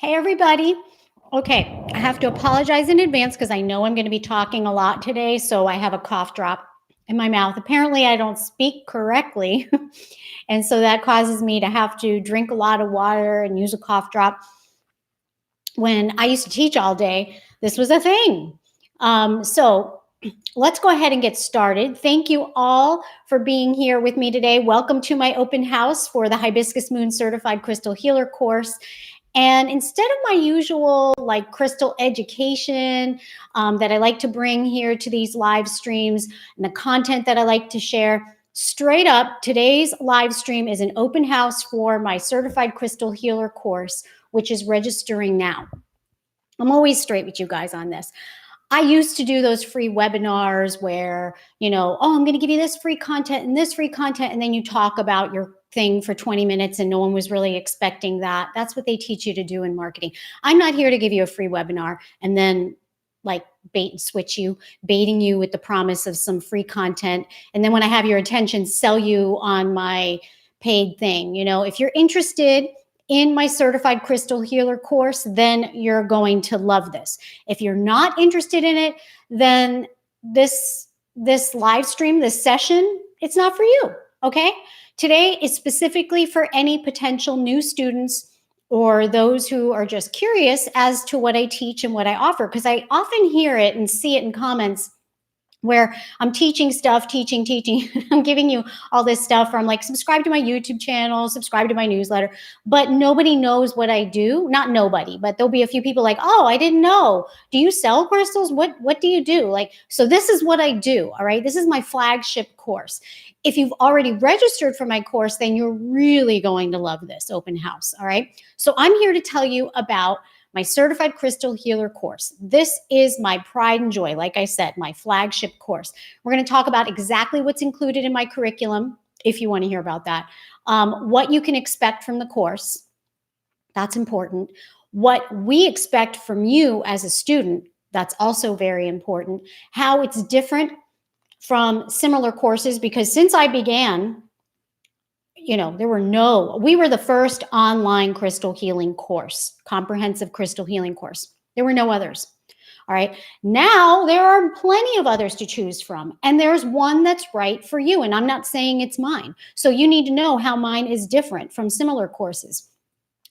Hey, everybody. Okay, I have to apologize in advance because I know I'm going to be talking a lot today. So I have a cough drop in my mouth. Apparently, I don't speak correctly. And so that causes me to have to drink a lot of water and use a cough drop. When I used to teach all day, this was a thing. So let's go ahead and get started. Thank you all for being here with me today. Welcome to my open house for the Hibiscus Moon Certified Crystal Healer course. And instead of my usual like crystal education that I like to bring here to these live streams and the content that I like to share, straight up, today's live stream is an open house for my Certified Crystal Healer course, which is registering now. I'm always straight with you guys on this. I used to do those free webinars where, oh, I'm going to give you this free content and this free content. And then you talk about your thing for 20 minutes and no one was really expecting that. That's what they teach you to do in marketing. I'm not here to give you a free webinar and then like bait and switch you, baiting you with the promise of some free content. And then when I have your attention, sell you on my paid thing. If you're interested in my Certified Crystal Healer course, then you're going to love this. If you're not interested in it, then this live stream, this session, it's not for you, okay? Today is specifically for any potential new students or those who are just curious as to what I teach and what I offer, because I often hear it and see it in comments where I'm teaching stuff, teaching. I'm giving you all this stuff, or I'm like, subscribe to my YouTube channel, subscribe to my newsletter, but nobody knows what I do. Not nobody, but there'll be a few people like, oh, I didn't know. Do you sell crystals? What do you do? Like, so this is what I do, all right? This is my flagship course. If you've already registered for my course, then you're really going to love this open house, all right? So I'm here to tell you about my Certified Crystal Healer course. This is my pride and joy, like I said, my flagship course. We're going to talk about exactly what's included in my curriculum, if you want to hear about that, what you can expect from the course. That's important. What we expect from you as a student, that's also very important. How it's different from similar courses, because since I began, we were the first online crystal healing course, comprehensive crystal healing course. There were no others. All right. Now there are plenty of others to choose from, and there's one that's right for you. And I'm not saying it's mine. So you need to know how mine is different from similar courses.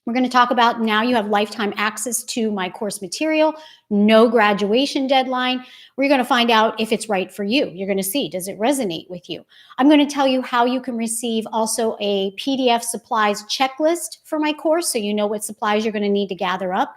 We're going to talk about now you have lifetime access to my course material, no graduation deadline. We're going to find out if it's right for you. You're going to see, does it resonate with you? I'm going to tell you how you can receive also a PDF supplies checklist for my course, so you know what supplies you're going to need to gather up.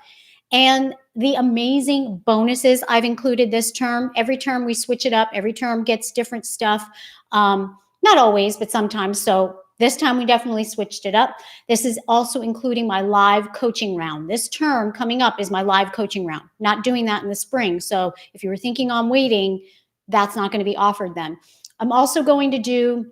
And the amazing bonuses I've included this term. Every term we switch it up. Every term gets different stuff. Not always, but sometimes. So this time we definitely switched it up. This is also including my live coaching round. This term coming up is my live coaching round. Not doing that in the spring. So if you were thinking on waiting, that's not going to be offered then. I'm also going to do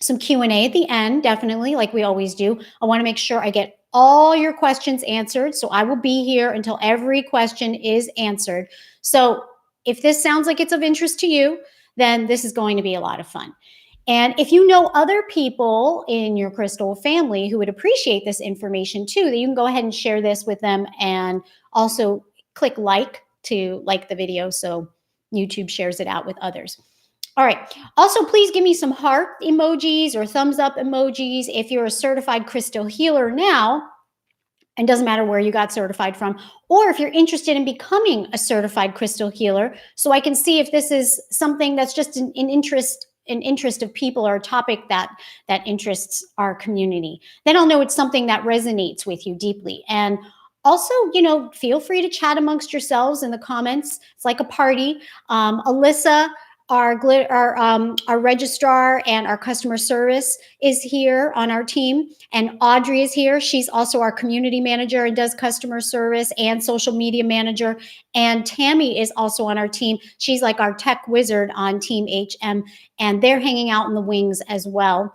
some Q&A at the end, definitely, like we always do. I want to make sure I get all your questions answered. So I will be here until every question is answered. So if this sounds like it's of interest to you, then this is going to be a lot of fun. And if you know other people in your crystal family who would appreciate this information too, then you can go ahead and share this with them, and also click like to like the video so YouTube shares it out with others. All right. Also, please give me some heart emojis or thumbs up emojis if you're a certified crystal healer now. And doesn't matter where you got certified from, or if you're interested in becoming a certified crystal healer, so I can see if this is something that's just an interest of people, or a topic that interests our community. Then I'll know it's something that resonates with you deeply. And also, feel free to chat amongst yourselves in the comments. It's like a party. Alyssa, our registrar and our customer service, is here on our team, and Audrey is here. She's also our community manager and does customer service and social media manager. And Tammy is also on our team. She's like our tech wizard on Team HM, and they're hanging out in the wings as well.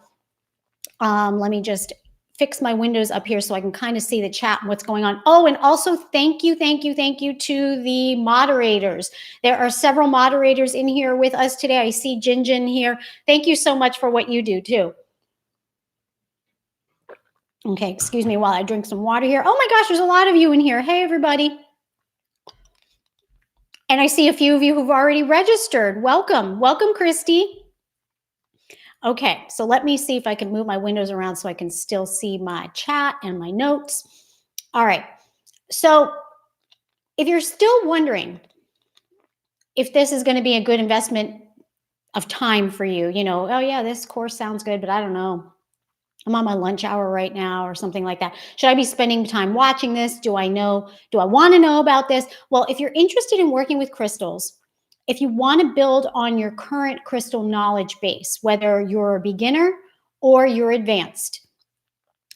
Let me just fix my windows up here so I can kind of see the chat and what's going on. Oh, and also thank you to the moderators. There are several moderators in here with us today. I see Jinjin here. Thank you so much for what you do too. Okay, excuse me while I drink some water here. Oh my gosh, there's a lot of you in here. Hey, everybody. And I see a few of you who've already registered. Welcome. Welcome, Christy. Okay, so let me see if I can move my windows around so I can still see my chat and my notes. All right, so if you're still wondering if this is going to be a good investment of time for you, oh yeah, this course sounds good, but I don't know. I'm on my lunch hour right now or something like that. Should I be spending time watching this? Do I want to know about this? Well, if you're interested in working with crystals, if you want to build on your current crystal knowledge base, whether you're a beginner or you're advanced,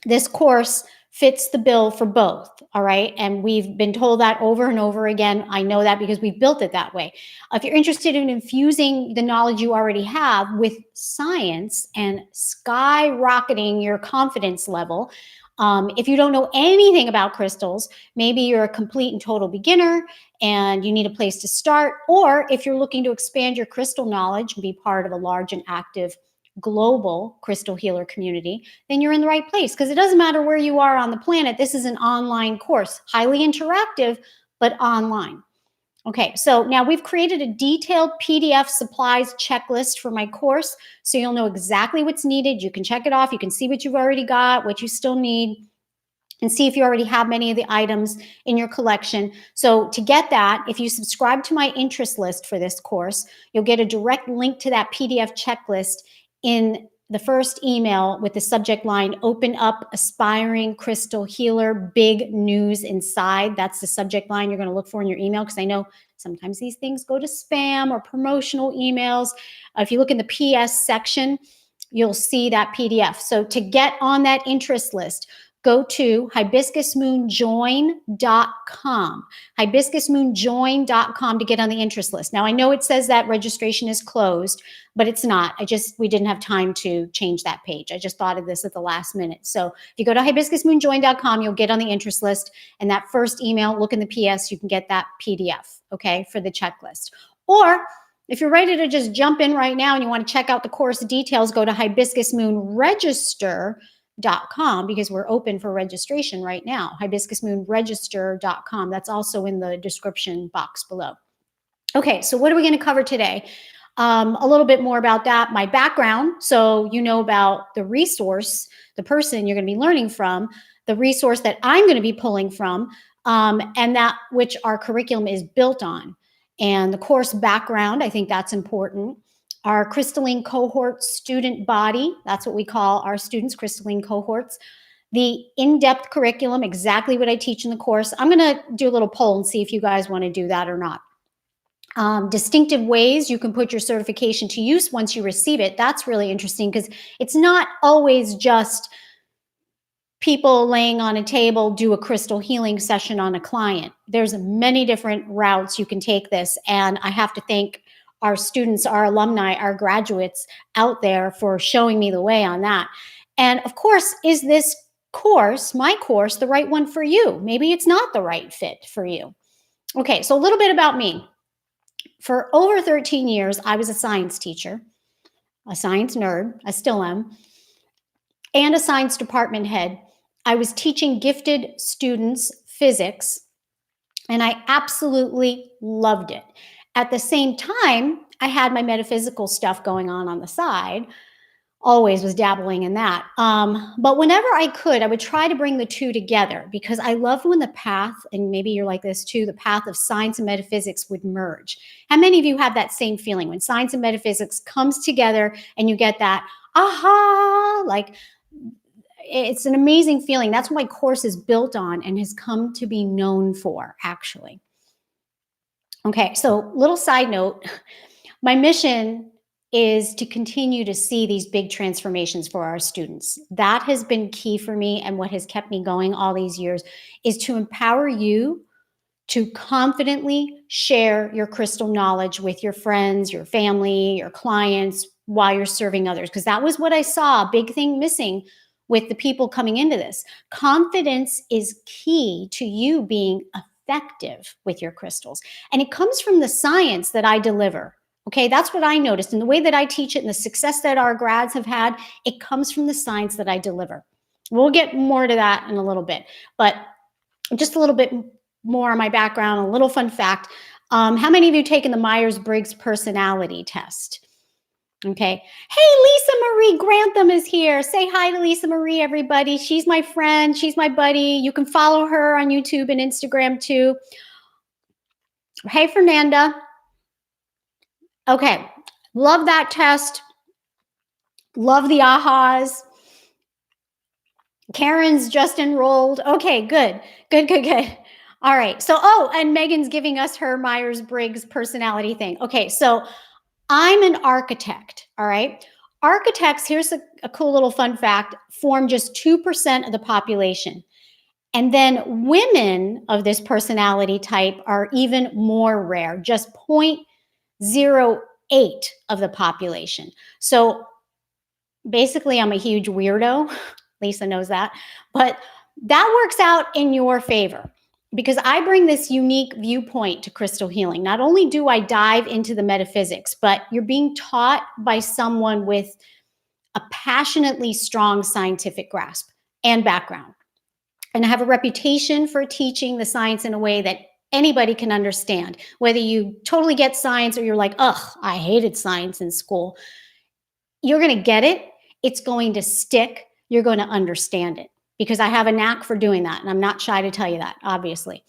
this course fits the bill for both. All right. And we've been told that over and over again. I know that because we've built it that way. If you're interested in infusing the knowledge you already have with science and skyrocketing your confidence level, if you don't know anything about crystals, maybe you're a complete and total beginner and you need a place to start, or if you're looking to expand your crystal knowledge and be part of a large and active global crystal healer community, then you're in the right place, because it doesn't matter where you are on the planet. This is an online course, highly interactive, but online. Okay, so now we've created a detailed PDF supplies checklist for my course, so you'll know exactly what's needed. You can check it off. You can see what you've already got, what you still need, and see if you already have many of the items in your collection. So to get that, if you subscribe to my interest list for this course, you'll get a direct link to that PDF checklist in the first email with the subject line, "Open Up Aspiring Crystal Healer, Big News Inside." That's the subject line you're going to look for in your email, because I know sometimes these things go to spam or promotional emails. If you look in the PS section, you'll see that PDF. So to get on that interest list, go to hibiscusmoonjoin.com, hibiscusmoonjoin.com to get on the interest list. Now, I know it says that registration is closed, but it's not. We didn't have time to change that page. I just thought of this at the last minute. So if you go to hibiscusmoonjoin.com, you'll get on the interest list, and that first email, look in the PS, you can get that PDF, okay, for the checklist. Or if you're ready to just jump in right now and you want to check out the course details, go to hibiscusmoonregister.com, because we're open for registration right now, hibiscusmoonregister.com. That's also in the description box below. Okay, so what are we going to cover today? A little bit more about that, my background, so you know about the resource, the person you're going to be learning from, the resource that I'm going to be pulling from, and that which our curriculum is built on. And the course background, I think that's important. Our crystalline cohort student body, that's what we call our students, crystalline cohorts. The in-depth curriculum, exactly what I teach in the course. I'm going to do a little poll and see if you guys want to do that or not. Distinctive ways you can put your certification to use once you receive it. That's really interesting, because it's not always just people laying on a table do a crystal healing session on a client. There's many different routes you can take this, and I have to thank our students, our alumni, our graduates out there for showing me the way on that. And of course, is this course, my course, the right one for you? Maybe it's not the right fit for you. Okay, so a little bit about me. For over 13 years, I was a science teacher, a science nerd, I still am, and a science department head. I was teaching gifted students physics, and I absolutely loved it. At the same time, I had my metaphysical stuff going on the side. Always was dabbling in that. But whenever I could, I would try to bring the two together, because I loved when the path, and maybe you're like this too, the path of science and metaphysics would merge. How many of you have that same feeling when science and metaphysics comes together and you get that aha, like it's an amazing feeling. That's what my course is built on and has come to be known for, actually. Okay, so little side note, my mission is to continue to see these big transformations for our students. That has been key for me, and what has kept me going all these years is to empower you to confidently share your crystal knowledge with your friends, your family, your clients, while you're serving others. Because that was what I saw, a big thing missing with the people coming into this. Confidence is key to you being effective with your crystals. And it comes from the science that I deliver. Okay, that's what I noticed. And the way that I teach it and the success that our grads have had, it comes from the science that I deliver. We'll get more to that in a little bit, but just a little bit more on my background, a little fun fact. How many of you taken the Myers-Briggs personality test? Okay. Hey, Lisa Marie Grantham is here. Say hi to Lisa Marie, everybody. She's my friend. She's my buddy. You can follow her on YouTube and Instagram too. Hey, Fernanda. Okay. Love that test. Love the ahas. Karen's just enrolled. Okay, good. Good, good, good. All right. So, oh, and Megan's giving us her Myers-Briggs personality thing. Okay, so I'm an architect. All right. Architects, here's a cool little fun fact, form just 2% of the population. And then women of this personality type are even more rare, just 0.08 of the population. So basically, I'm a huge weirdo. Lisa knows that. But that works out in your favor because I bring this unique viewpoint to crystal healing. Not only do I dive into the metaphysics, but you're being taught by someone with a passionately strong scientific grasp and background. And I have a reputation for teaching the science in a way that anybody can understand, whether you totally get science or you're like, ugh, I hated science in school. You're going to get it. It's going to stick. You're going to understand it because I have a knack for doing that. And I'm not shy to tell you that, obviously.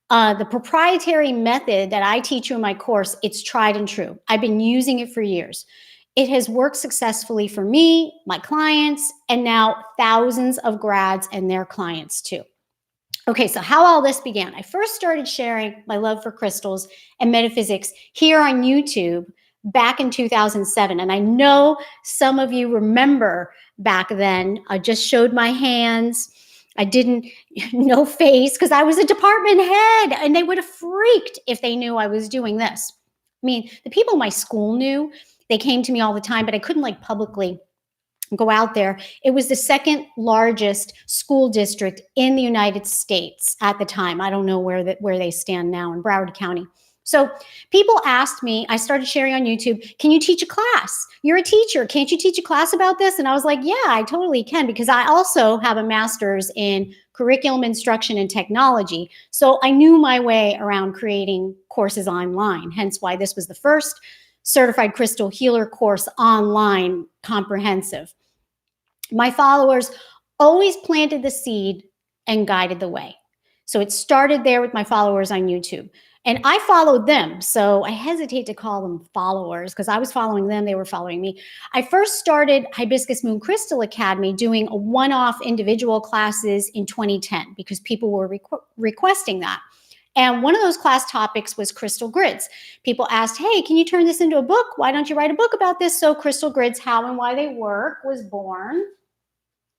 The proprietary method that I teach you in my course, it's tried and true. I've been using it for years. It has worked successfully for me, my clients, and now thousands of grads and their clients too. Okay, so how all this began. I first started sharing my love for crystals and metaphysics here on YouTube back in 2007. And I know some of you remember back then. I just showed my hands. I didn't, no face, because I was a department head and they would have freaked if they knew I was doing this. I mean, the people in my school knew. They came to me all the time, but I couldn't like publicly go out there. It was the second largest school district in the United States at the time. I don't know where they stand now in Broward County. So people asked me, I started sharing on YouTube, can you teach a class? You're a teacher. Can't you teach a class about this? And I was like, yeah, I totally can, because I also have a master's in curriculum instruction and technology. So I knew my way around creating courses online, hence why this was the first certified crystal healer course online, comprehensive. My followers always planted the seed and guided the way. So it started there with my followers on YouTube. And I followed them. So I hesitate to call them followers because I was following them. They were following me. I first started Hibiscus Moon Crystal Academy doing a one-off individual classes in 2010 because people were requesting that. And one of those class topics was crystal grids. People asked, hey, can you turn this into a book? Why don't you write a book about this? So Crystal Grids, How and Why They Work was born.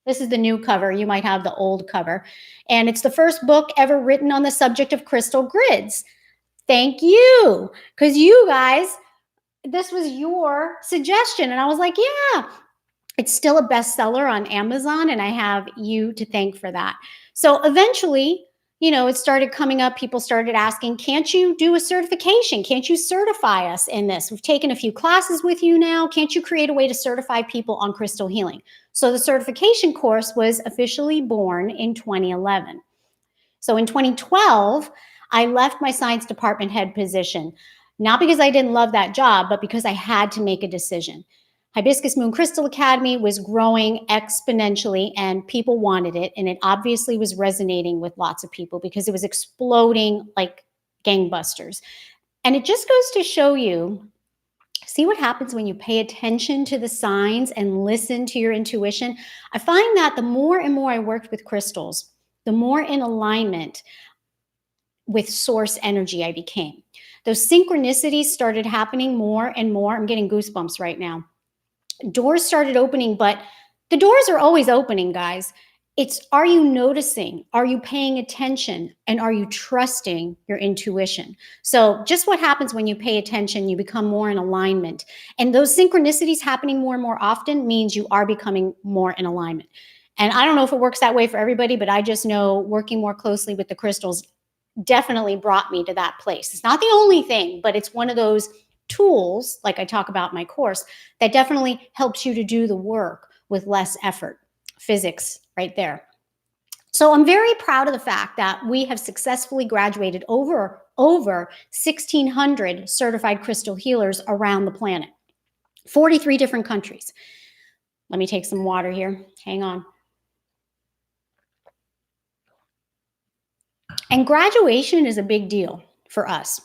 This is the new cover. You might have the old cover. And it's the first book ever written on the subject of crystal grids. Thank you. Because you guys, this was your suggestion. And I was like, yeah, it's still a bestseller on Amazon. And I have you to thank for that. So eventually, you know, it started coming up. People started asking, can't you do a certification? Can't you certify us in this? We've taken a few classes with you now. Can't you create a way to certify people on crystal healing? So the certification course was officially born in 2011. So in 2012, I left my science department head position, not because I didn't love that job, but because I had to make a decision. Hibiscus Moon Crystal Academy was growing exponentially and people wanted it. And it obviously was resonating with lots of people because it was exploding like gangbusters. And it just goes to show you, see what happens when you pay attention to the signs and listen to your intuition. I find that the more and more I worked with crystals, the more in alignment with source energy I became. Those synchronicities started happening more and more. I'm getting goosebumps right now. Doors started opening, but the doors are always opening, guys. It's, are you noticing? Are you paying attention? And are you trusting your intuition? So just what happens when you pay attention, you become more in alignment. And those synchronicities happening more and more often means you are becoming more in alignment. And I don't know if it works that way for everybody, but I just know working more closely with the crystals definitely brought me to that place. It's not the only thing, but it's one of those tools, like I talk about in my course, that definitely helps you to do the work with less effort. physics right there. So I'm very proud of the fact that we have successfully graduated over 1,600 certified crystal healers around the planet, 43 different countries. Let me take some water here. Hang on. And graduation is a big deal for us.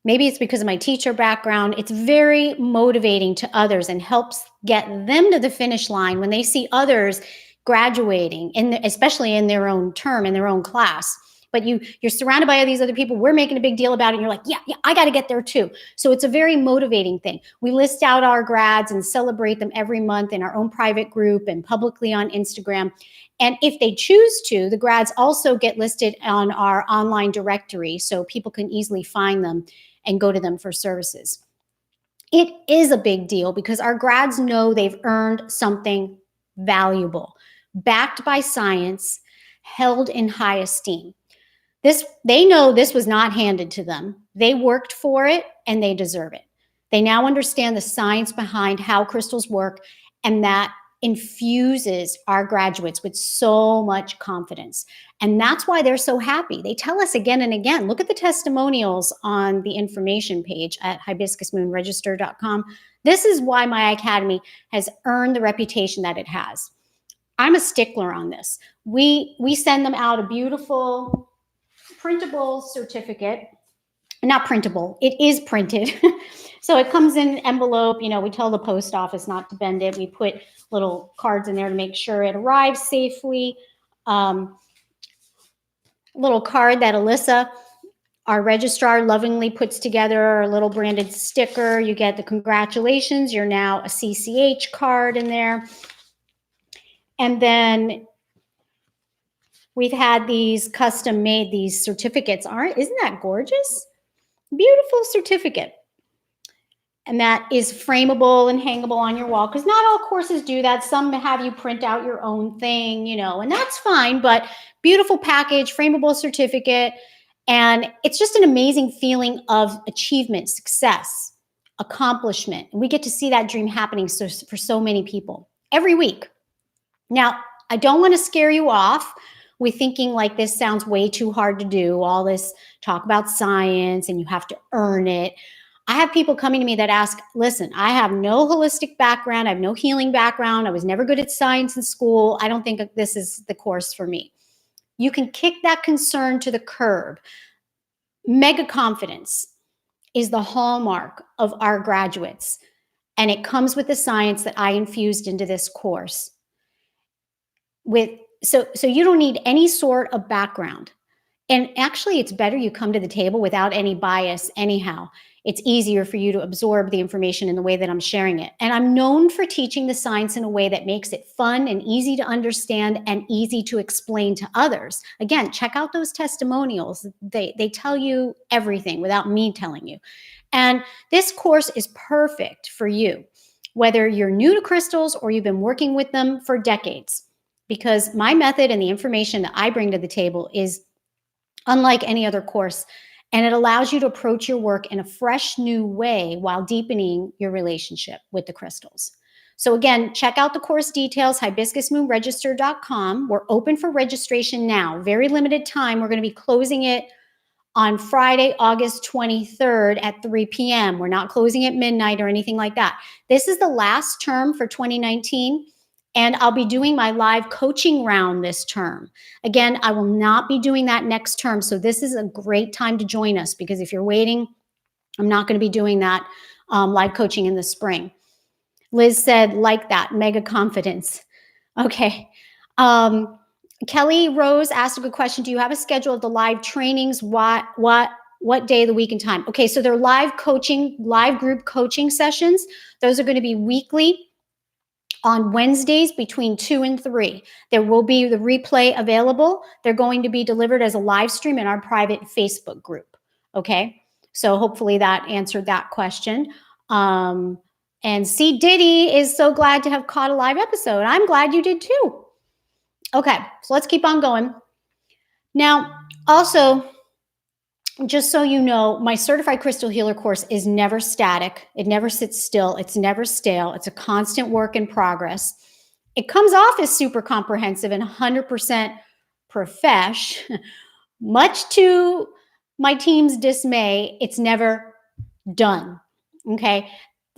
Maybe it's because of my teacher background. It's very motivating to others and helps get them to the finish line when they see others graduating, especially in their own term, in their own class. But you're surrounded by all these other people. We're making a big deal about it. And you're like, yeah, I got to get there too. So it's a very motivating thing. We list out our grads and celebrate them every month in our own private group and publicly on Instagram. And if they choose to, the grads also get listed on our online directory so people can easily find them and go to them for services. It is a big deal because our grads know they've earned something valuable, backed by science, held in high esteem. They know this was not handed to them. They worked for it and they deserve it. They now understand the science behind how crystals work, and that infuses our graduates with so much confidence. And that's why they're so happy. They tell us again and again. Look at the testimonials on the information page at hibiscusmoonregister.com. This is why my academy has earned the reputation that it has. I'm a stickler on this. We send them out a beautiful printable certificate. Not printable, it is printed. So it comes in an envelope. You know, we tell the post office not to bend it. We put little cards in there to make sure it arrives safely. Little card that Alyssa, our registrar, lovingly puts together, a little branded sticker. You get the congratulations, you're now a CCH card in there. And then we've had these custom made, these certificates. Isn't that gorgeous? Beautiful certificate. And that is frameable and hangable on your wall, because not all courses do that. Some have you print out your own thing, you know, and that's fine, but beautiful package, frameable certificate. And it's just an amazing feeling of achievement, success, accomplishment. And we get to see that dream happening for so many people every week. Now, I don't want to scare you off with thinking like this sounds way too hard to do, all this talk about science and you have to earn it. I have people coming to me that ask, listen, I have no holistic background. I have no healing background. I was never good at science in school. I don't think this is the course for me. You can kick that concern to the curb. Mega confidence is the hallmark of our graduates, and it comes with the science that I infused into this course. So you don't need any sort of background. And actually, it's better you come to the table without any bias anyhow. It's easier for you to absorb the information in the way that I'm sharing it. And I'm known for teaching the science in a way that makes it fun and easy to understand and easy to explain to others. Again, check out those testimonials. They tell you everything without me telling you. And this course is perfect for you, whether you're new to crystals or you've been working with them for decades, because my method and the information that I bring to the table is unlike any other course. And it allows you to approach your work in a fresh, new way while deepening your relationship with the crystals. So again, check out the course details, hibiscusmoonregister.com. We're open for registration now. Very limited time. We're going to be closing it on Friday, August 23rd at 3 p.m. We're not closing at midnight or anything like that. This is the last term for 2019. And I'll be doing my live coaching round this term. Again, I will not be doing that next term. So this is a great time to join us, because if you're waiting, I'm not going to be doing that live coaching in the spring. Liz said, like that, mega confidence. Okay. Kelly Rose asked a good question. Do you have a schedule of the live trainings? What day of the week and time? Okay, so they're live group coaching sessions. Those are going to be weekly on Wednesdays between 2 and 3. There will be the replay available. They're going to be delivered as a live stream in our private Facebook group. Okay, so hopefully that answered that question. And C. Diddy is so glad to have caught a live episode. I'm glad you did too. Okay, so let's keep on going. Now, also, just so you know, my Certified Crystal Healer course is never static. It never sits still. It's never stale. It's a constant work in progress. It comes off as super comprehensive and 100% profesh. Much to my team's dismay, it's never done. Okay.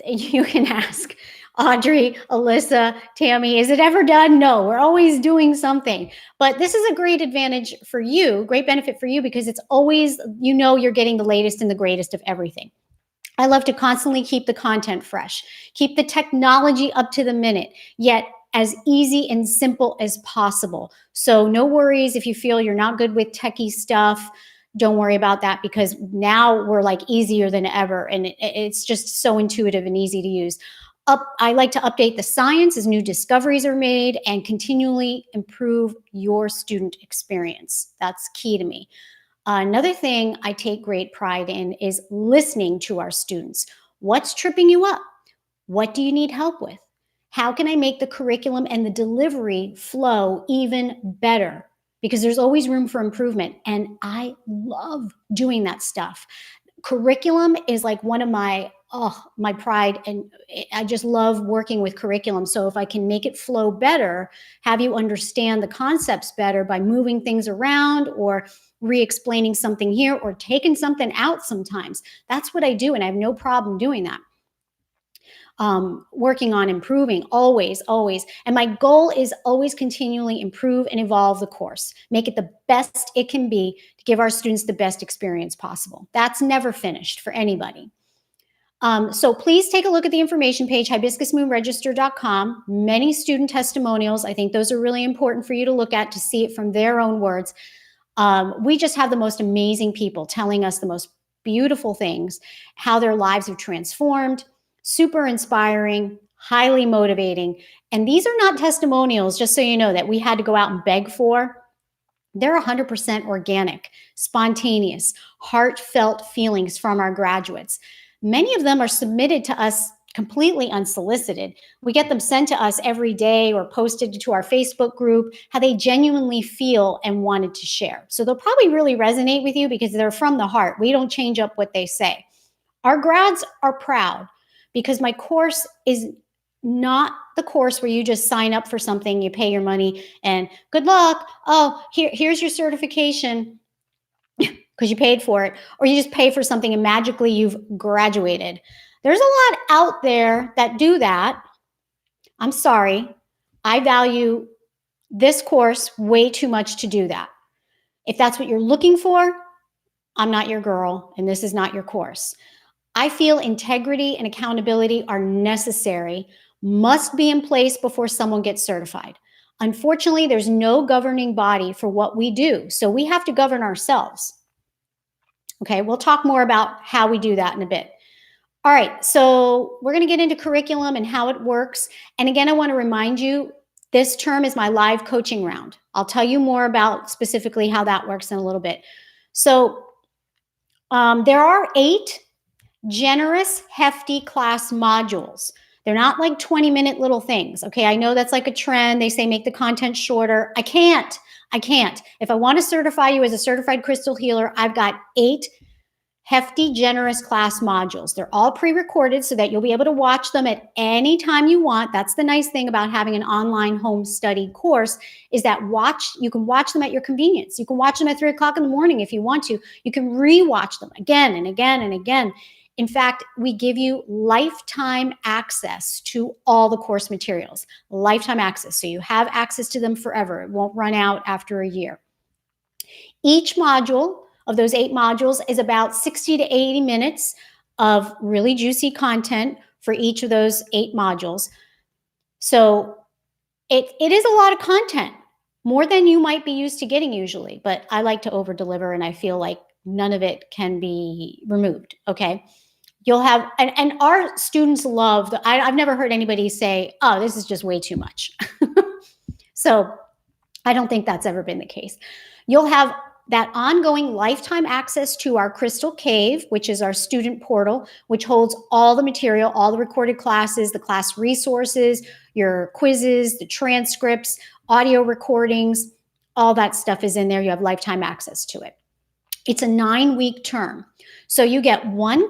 You can ask Audrey, Alyssa, Tammy, is it ever done? No, we're always doing something. But this is a great advantage for you, great benefit for you, because it's always, you're getting the latest and the greatest of everything. I love to constantly keep the content fresh, keep the technology up to the minute, yet as easy and simple as possible. So no worries if you feel you're not good with techie stuff. Don't worry about that, because now we're like easier than ever, and it's just so intuitive and easy to use. I like to update the science as new discoveries are made and continually improve your student experience. That's key to me. Another thing I take great pride in is listening to our students. What's tripping you up? What do you need help with? How can I make the curriculum and the delivery flow even better? Because there's always room for improvement. And I love doing that stuff. Curriculum is like one of my pride, and I just love working with curriculum. So if I can make it flow better, have you understand the concepts better by moving things around or re-explaining something here or taking something out sometimes, that's what I do, and I have no problem doing that. Working on improving always. And my goal is always continually improve and evolve the course, make it the best it can be to give our students the best experience possible. That's never finished for anybody. So please take a look at the information page, hibiscusmoonregister.com. Many student testimonials. I think those are really important for you to look at to see it from their own words. We just have the most amazing people telling us the most beautiful things, how their lives have transformed. Super inspiring, highly motivating. And these are not testimonials, just so you know, that we had to go out and beg for. They're 100% organic, spontaneous, heartfelt feelings from our graduates. Many of them are submitted to us completely unsolicited. We get them sent to us every day or posted to our Facebook group, how they genuinely feel and wanted to share. So they'll probably really resonate with you because they're from the heart. We don't change up what they say. Our grads are proud, because my course is not the course where you just sign up for something, you pay your money, and good luck. Oh, here's your certification because you paid for it. Or you just pay for something and magically you've graduated. There's a lot out there that do that. I'm sorry. I value this course way too much to do that. If that's what you're looking for, I'm not your girl, and this is not your course. I feel integrity and accountability are necessary, must be in place before someone gets certified. Unfortunately, there's no governing body for what we do, so we have to govern ourselves. Okay, we'll talk more about how we do that in a bit. All right, so we're going to get into curriculum and how it works. And again, I want to remind you, this term is my live coaching round. I'll tell you more about specifically how that works in a little bit. So there are 8 generous, hefty class modules. They're not like 20-minute little things. Okay, I know that's like a trend. They say make the content shorter. I can't. If I want to certify you as a certified crystal healer, I've got 8 hefty, generous class modules. They're all pre-recorded so that you'll be able to watch them at any time you want. That's the nice thing about having an online home study course, is that you can watch them at your convenience. You can watch them at 3 o'clock in the morning if you want to. You can re-watch them again and again and again. In fact, we give you lifetime access to all the course materials, lifetime access. So you have access to them forever. It won't run out after a year. Each module of those 8 modules is about 60 to 80 minutes of really juicy content for each of those 8 modules. So it is a lot of content, more than you might be used to getting usually, but I like to over deliver, and I feel like none of it can be removed. Okay. You'll have, and our students love, I've never heard anybody say, oh, this is just way too much. So I don't think that's ever been the case. You'll have that ongoing lifetime access to our Crystal Cave, which is our student portal, which holds all the material, all the recorded classes, the class resources, your quizzes, the transcripts, audio recordings, all that stuff is in there. You have lifetime access to it. It's a 9-week term. So you get one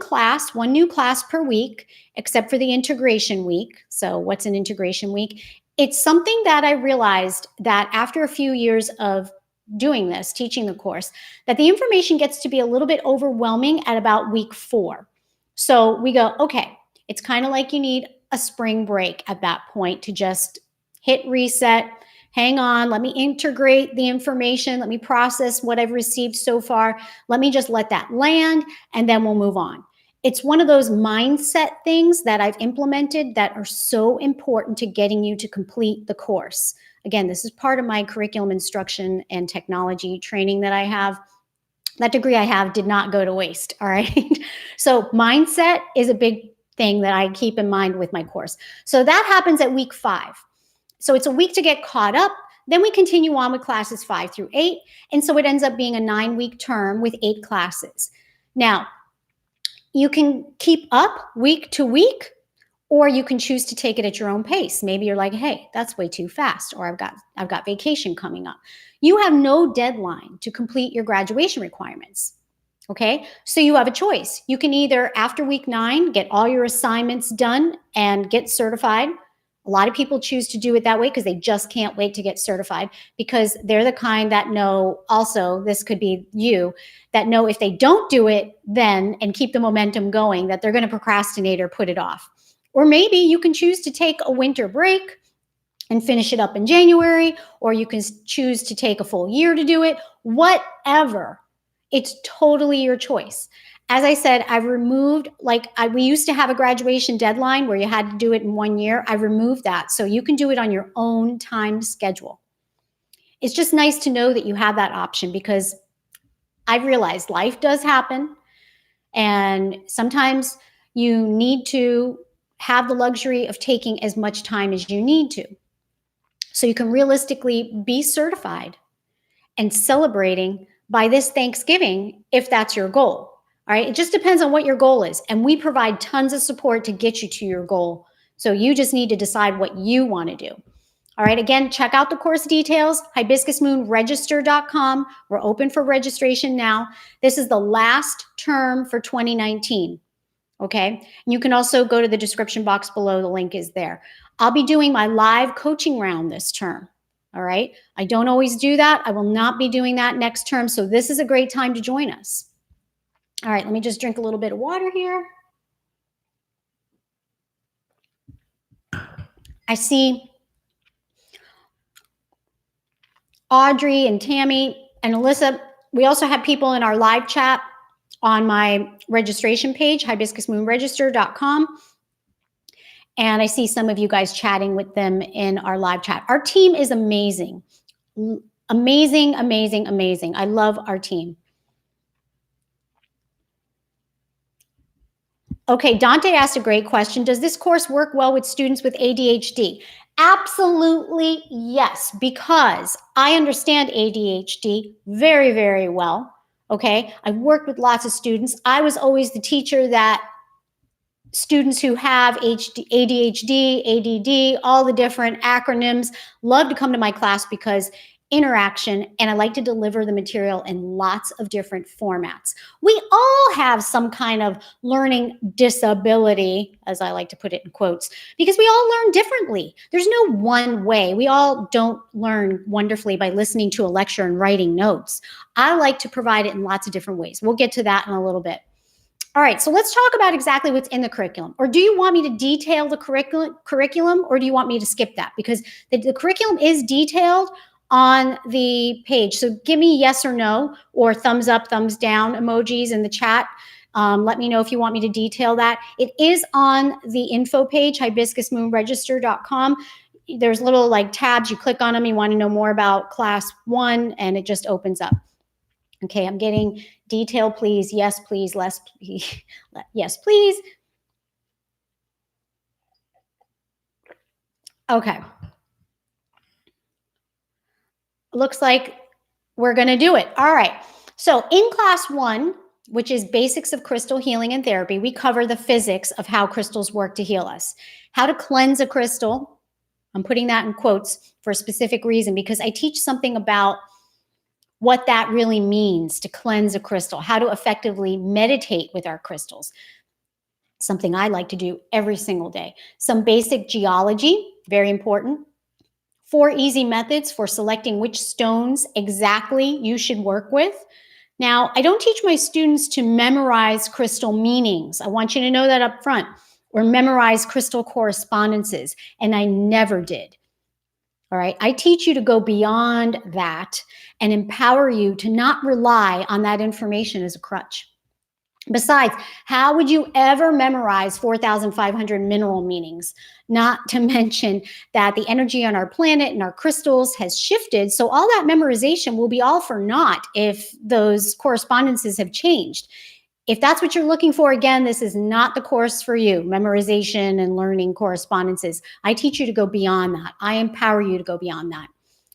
new class per week, except for the integration week. So what's an integration week? It's something that I realized that after a few years of doing this, teaching the course, that the information gets to be a little bit overwhelming at about week 4. So we go, okay, it's kind of like you need a spring break at that point to just hit reset, hang on, let me integrate the information, let me process what I've received so far, let me just let that land, and then we'll move on. It's one of those mindset things that I've implemented that are so important to getting you to complete the course. Again, this is part of my curriculum instruction and technology training that I have. That degree I have did not go to waste, all right? So mindset is a big thing that I keep in mind with my course. So that happens at week 5. So it's a week to get caught up. Then we continue on with classes 5 through 8. And so it ends up being a 9-week term with 8 classes. Now, you can keep up week to week, or you can choose to take it at your own pace. Maybe you're like, hey, that's way too fast, or I've got vacation coming up. You have no deadline to complete your graduation requirements. Okay, so you have a choice. You can either, after week 9, get all your assignments done and get certified. A lot of people choose to do it that way because they just can't wait to get certified, because they're the kind that know, also, this could be you, that know if they don't do it then and keep the momentum going, that they're going to procrastinate or put it off. Or maybe you can choose to take a winter break and finish it up in January, or you can choose to take a full year to do it. Whatever. It's totally your choice. As I said, I've removed, we used to have a graduation deadline where you had to do it in 1 year. I removed that. So you can do it on your own time schedule. It's just nice to know that you have that option, because I've realized life does happen. And sometimes you need to have the luxury of taking as much time as you need to, so you can realistically be certified and celebrating by this Thanksgiving, if that's your goal. All right. It just depends on what your goal is. And we provide tons of support to get you to your goal. So you just need to decide what you want to do. All right. Again, check out the course details, hibiscusmoonregister.com. We're open for registration now. This is the last term for 2019. Okay. And you can also go to the description box below. The link is there. I'll be doing my live coaching round this term. All right. I don't always do that. I will not be doing that next term. So this is a great time to join us. All right. Let me just drink a little bit of water here. I see Audrey and Tammy and Alyssa. We also have people in our live chat on my registration page, hibiscusmoonregister.com. And I see some of you guys chatting with them in our live chat. Our team is amazing. Amazing, amazing, amazing. I love our team. Okay, Dante asked a great question. Does this course work well with students with ADHD? Absolutely yes, because I understand ADHD very, very well. Okay, I've worked with lots of students. I was always the teacher that students who have ADHD, ADD, all the different acronyms love to come to my class, because interaction, and I like to deliver the material in lots of different formats. We all have some kind of learning disability, as I like to put it in quotes, because we all learn differently. There's no one way. We all don't learn wonderfully by listening to a lecture and writing notes. I like to provide it in lots of different ways. We'll get to that in a little bit. All right, so let's talk about exactly what's in the curriculum. Or do you want me to detail the curriculum, or do you want me to skip that? Because the curriculum is detailed on the page. So give me yes or no, or thumbs up, thumbs down emojis in the chat. Let me know if you want me to detail that. It is on the info page, hibiscusmoonregister.com. There's little tabs. You click on them. You want to know more about class 1, and it just opens up. Okay, I'm getting detail, please. Yes, please. Less, please. Yes, please. Okay. Looks like we're going to do it. All right. So in class 1, which is basics of crystal healing and therapy, we cover the physics of how crystals work to heal us. How to cleanse a crystal. I'm putting that in quotes for a specific reason, because I teach something about what that really means to cleanse a crystal, how to effectively meditate with our crystals, something I like to do every single day. Some basic geology, very important. 4 easy methods for selecting which stones exactly you should work with. Now, I don't teach my students to memorize crystal meanings. I want you to know that up front, or memorize crystal correspondences, and I never did. All right. I teach you to go beyond that and empower you to not rely on that information as a crutch. Besides, how would you ever memorize 4,500 mineral meanings? Not to mention that the energy on our planet and our crystals has shifted. So all that memorization will be all for naught if those correspondences have changed. If that's what you're looking for, again, this is not the course for you, memorization and learning correspondences. I teach you to go beyond that. I empower you to go beyond that.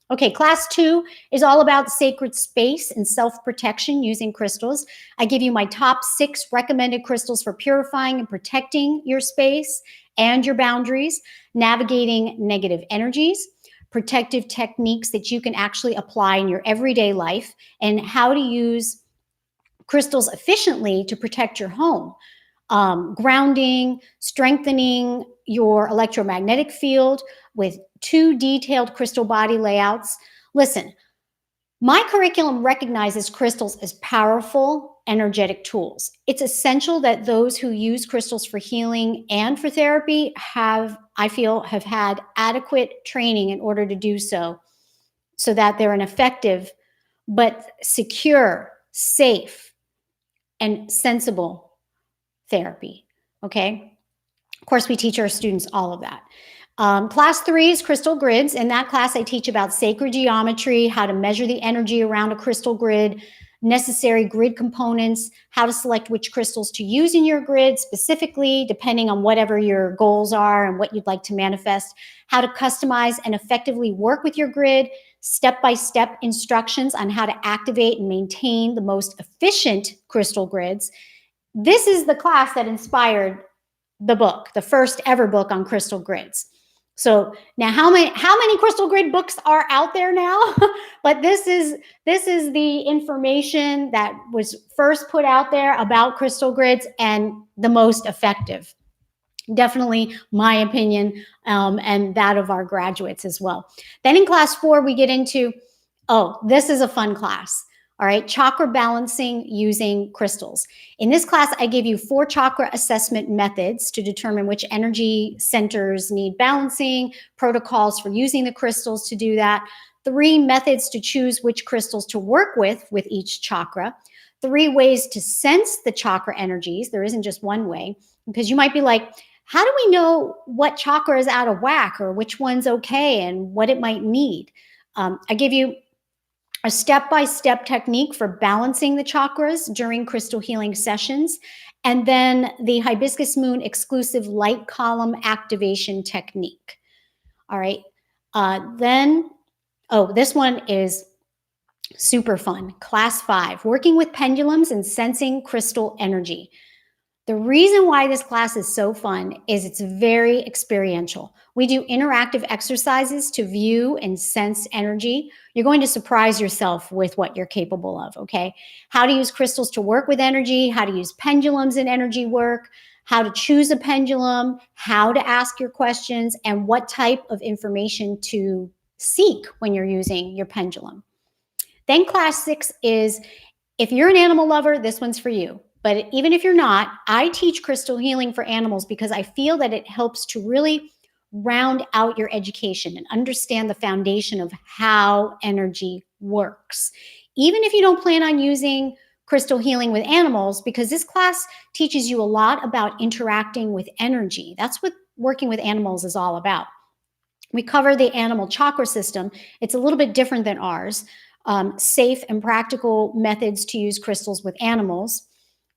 Okay, class 2 is all about sacred space and self-protection using crystals. I give you my top 6 recommended crystals for purifying and protecting your space and your boundaries, navigating negative energies, protective techniques that you can actually apply in your everyday life, and how to use crystals efficiently to protect your home. Grounding, strengthening your electromagnetic field with 2 detailed crystal body layouts. Listen, my curriculum recognizes crystals as powerful energetic tools. It's essential that those who use crystals for healing and for therapy have had adequate training in order to do so, so that they're an effective but secure, safe, and sensible therapy. Okay. Of course, we teach our students all of that. Class 3 is crystal grids. In that class, I teach about sacred geometry, how to measure the energy around a crystal grid, necessary grid components, how to select which crystals to use in your grid specifically, depending on whatever your goals are and what you'd like to manifest, how to customize and effectively work with your grid, step-by-step instructions on how to activate and maintain the most efficient crystal grids. This is the class that inspired the book, the first ever book on crystal grids. So now how many crystal grid books are out there now? But this is the information that was first put out there about crystal grids and the most effective. Definitely my opinion, and that of our graduates as well. Then in class 4, we get into, this is a fun class. All right, chakra balancing using crystals. In this class, I give you 4 chakra assessment methods to determine which energy centers need balancing, protocols for using the crystals to do that, 3 methods to choose which crystals to work with each chakra, 3 ways to sense the chakra energies. There isn't just one way, because you might be like, how do we know what chakra is out of whack or which one's okay and what it might need? I give you a step-by-step technique for balancing the chakras during crystal healing sessions, and then the Hibiscus Moon exclusive light column activation technique. All right. This one is super fun. Class 5, working with pendulums and sensing crystal energy. The reason why this class is so fun is it's very experiential. We do interactive exercises to view and sense energy. You're going to surprise yourself with what you're capable of, okay? How to use crystals to work with energy, how to use pendulums in energy work, how to choose a pendulum, how to ask your questions, and what type of information to seek when you're using your pendulum. Then class 6 is, if you're an animal lover, this one's for you. But even if you're not, I teach crystal healing for animals because I feel that it helps to really round out your education and understand the foundation of how energy works. Even if you don't plan on using crystal healing with animals, because this class teaches you a lot about interacting with energy. That's what working with animals is all about. We cover the animal chakra system. It's a little bit different than ours. Safe and practical methods to use crystals with animals,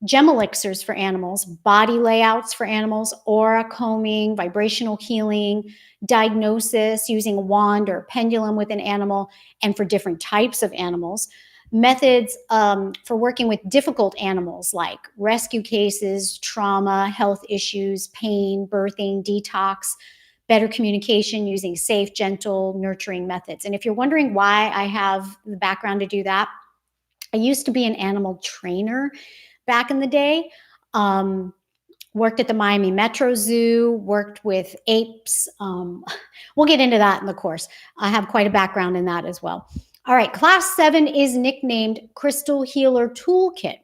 gem elixirs for animals, body layouts for animals, aura combing, vibrational healing, diagnosis using a wand or a pendulum with an animal, and for different types of animals, methods for working with difficult animals like rescue cases, trauma, health issues, pain, birthing, detox, better communication using safe, gentle, nurturing methods. And if you're wondering why I have the background to do that, I used to be an animal trainer back in the day. worked at the Miami Metro Zoo, worked with apes. We'll get into that in the course. I have quite a background in that as well. All right, class 7 is nicknamed Crystal Healer Toolkit.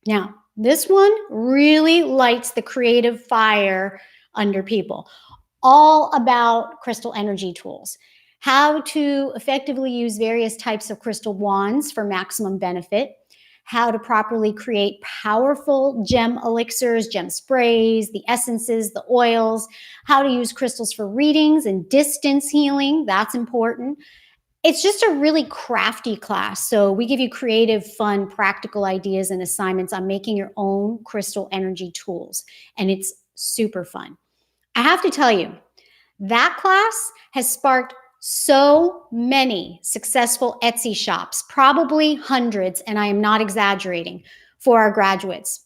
Now, this one really lights the creative fire under people. All about crystal energy tools, how to effectively use various types of crystal wands for maximum benefit, how to properly create powerful gem elixirs, gem sprays, the essences, the oils, how to use crystals for readings and distance healing. That's important. It's just a really crafty class. So we give you creative, fun, practical ideas and assignments on making your own crystal energy tools. And it's super fun. I have to tell you, that class has sparked so many successful Etsy shops, probably hundreds, and I am not exaggerating, for our graduates.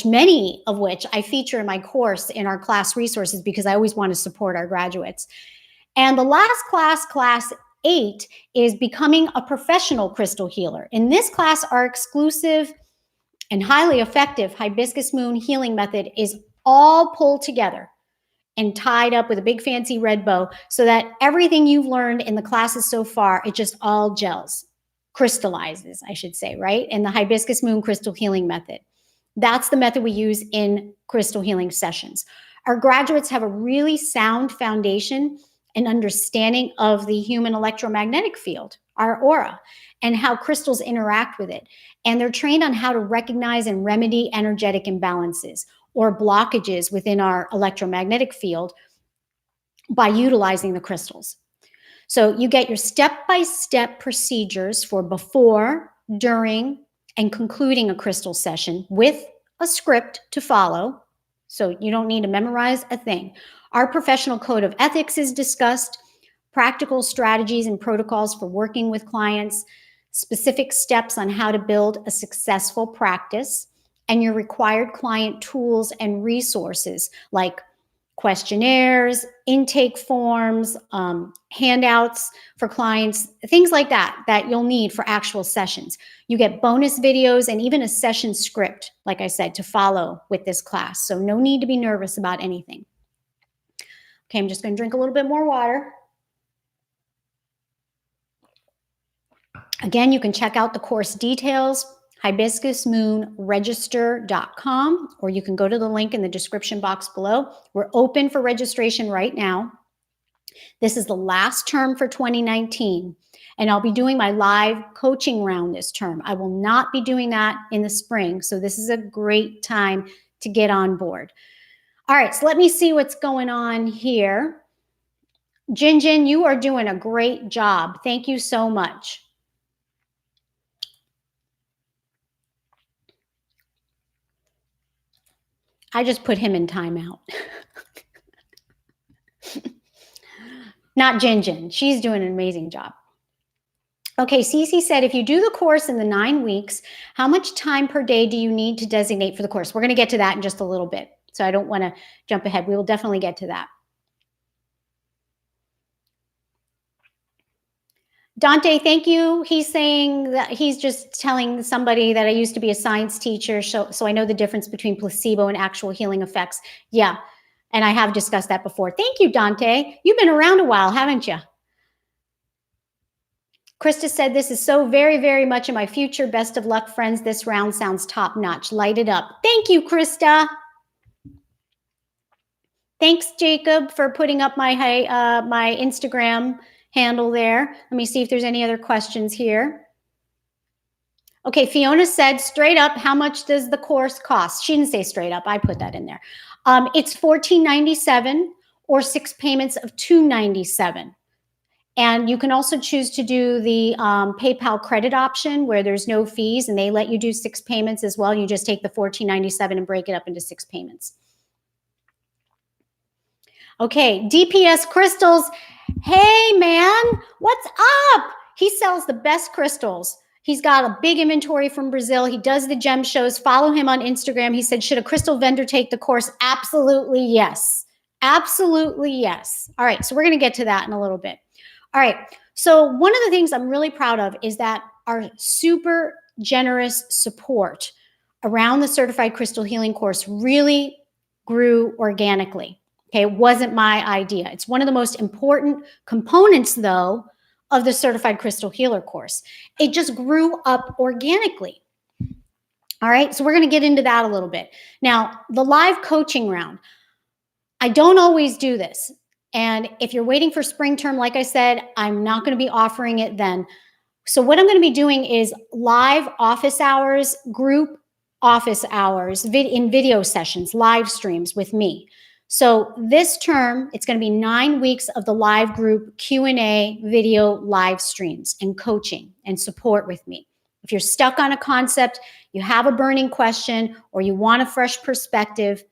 Many of which I feature in my course in our class resources because I always want to support our graduates. And the last class, class 8, is becoming a professional crystal healer. In this class, our exclusive and highly effective Hibiscus Moon healing method is all pulled together and tied up with a big fancy red bow so that everything you've learned in the classes so far, it just all gels, crystallizes, I should say, right? In the Hibiscus Moon crystal healing method. That's the method we use in crystal healing sessions. Our graduates have a really sound foundation and understanding of the human electromagnetic field, our aura, and how crystals interact with it. And they're trained on how to recognize and remedy energetic imbalances or blockages within our electromagnetic field by utilizing the crystals. So you get your step-by-step procedures for before, during, and concluding a crystal session with a script to follow. So you don't need to memorize a thing. Our professional code of ethics is discussed, practical strategies and protocols for working with clients, specific steps on how to build a successful practice, and your required client tools and resources like questionnaires, intake forms, handouts for clients, things like that you'll need for actual sessions. You get bonus videos and even a session script, like I said, to follow with this class. So no need to be nervous about anything. Okay, I'm just going to drink a little bit more water. Again, you can check out the course details, hibiscusmoonregister.com, or you can go to the link in the description box below. We're open for registration right now. This is the last term for 2019, and I'll be doing my live coaching round this term. I will not be doing that in the spring, so this is a great time to get on board. All right, so let me see what's going on here. Jin, you are doing a great job. Thank you so much. I just put him in timeout. Not Jin. She's doing an amazing job. Okay, Cece said, if you do the course in the 9 weeks, how much time per day do you need to designate for the course? We're going to get to that in just a little bit. So I don't want to jump ahead. We will definitely get to that. Dante, thank you. He's saying that he's just telling somebody that I used to be a science teacher, so I know the difference between placebo and actual healing effects. Yeah, and I have discussed that before. Thank you, Dante. You've been around a while, haven't you? Krista said, this is so very, very much in my future. Best of luck, friends. This round sounds top notch. Light it up. Thank you, Krista. Thanks, Jacob, for putting up my my Instagram handle there. Let me see if there's any other questions here. Okay, Fiona said, straight up, how much does the course cost? She didn't say straight up. I put that in there. It's $14.97 or 6 payments of $2.97. And you can also choose to do the PayPal credit option where there's no fees and they let you do 6 payments as well. You just take the $14.97 and break it up into 6 payments. Okay, DPS Crystals. Hey, man, what's up? He sells the best crystals. He's got a big inventory from Brazil. He does the gem shows. Follow him on Instagram. He said, should a crystal vendor take the course? Absolutely, yes. Absolutely, yes. All right, so we're going to get to that in a little bit. All right, so one of the things I'm really proud of is that our super generous support around the Certified Crystal Healing course really grew organically. Okay, it wasn't my idea. It's one of the most important components, though, of the Certified Crystal Healer course. It just grew up organically. All right, so we're going to get into that a little bit. Now, the live coaching round, I don't always do this. And if you're waiting for spring term, like I said, I'm not going to be offering it then. So what I'm going to be doing is live office hours, group office hours, in video sessions, live streams with me. So this term, it's going to be 9 weeks of the live group Q&A video live streams and coaching and support with me. If you're stuck on a concept, you have a burning question, or you want a fresh perspective,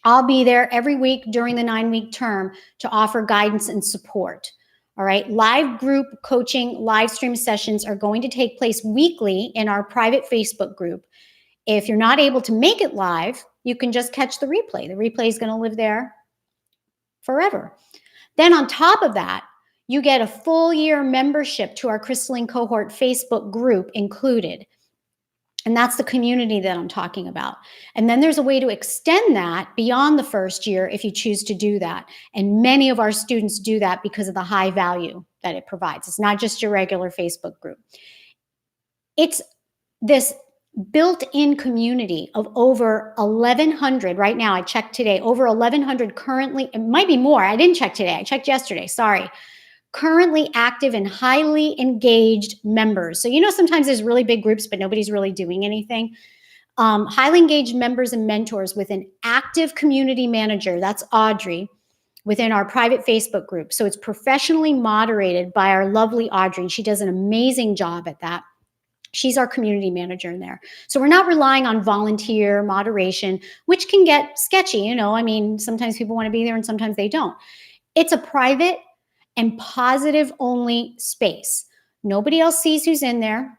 I'll be there every week during the 9-week term to offer guidance and support. All right. Live group coaching, live stream sessions are going to take place weekly in our private Facebook group. If you're not able to make it live, you can just catch the replay. The replay is going to live there forever. Then on top of that, you get a full year membership to our Crystalline Cohort Facebook group included. And that's the community that I'm talking about. And then there's a way to extend that beyond the first year if you choose to do that. And many of our students do that because of the high value that it provides. It's not just your regular Facebook group. It's this built-in community of over 1,100 right now. I checked today, over 1,100 currently. It might be more. I didn't check today. I checked yesterday. Sorry. Currently active and highly engaged members. So, sometimes there's really big groups, but nobody's really doing anything. Highly engaged members and mentors with an active community manager. That's Audrey within our private Facebook group. So it's professionally moderated by our lovely Audrey. She does an amazing job at that. She's our community manager in there. So we're not relying on volunteer moderation, which can get sketchy. Sometimes people want to be there and sometimes they don't. It's a private and positive only space. Nobody else sees who's in there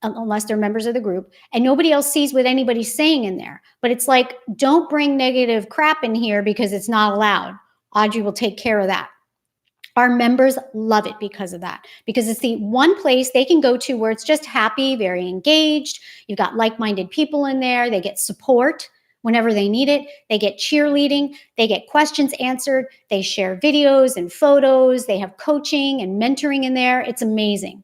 unless they're members of the group, and nobody else sees what anybody's saying in there. But it's like, don't bring negative crap in here because it's not allowed. Audrey will take care of that. Our members love it because of that, because it's the one place they can go to where it's just happy, very engaged. You've got like-minded people in there. They get support whenever they need it. They get cheerleading. They get questions answered. They share videos and photos. They have coaching and mentoring in there. It's amazing.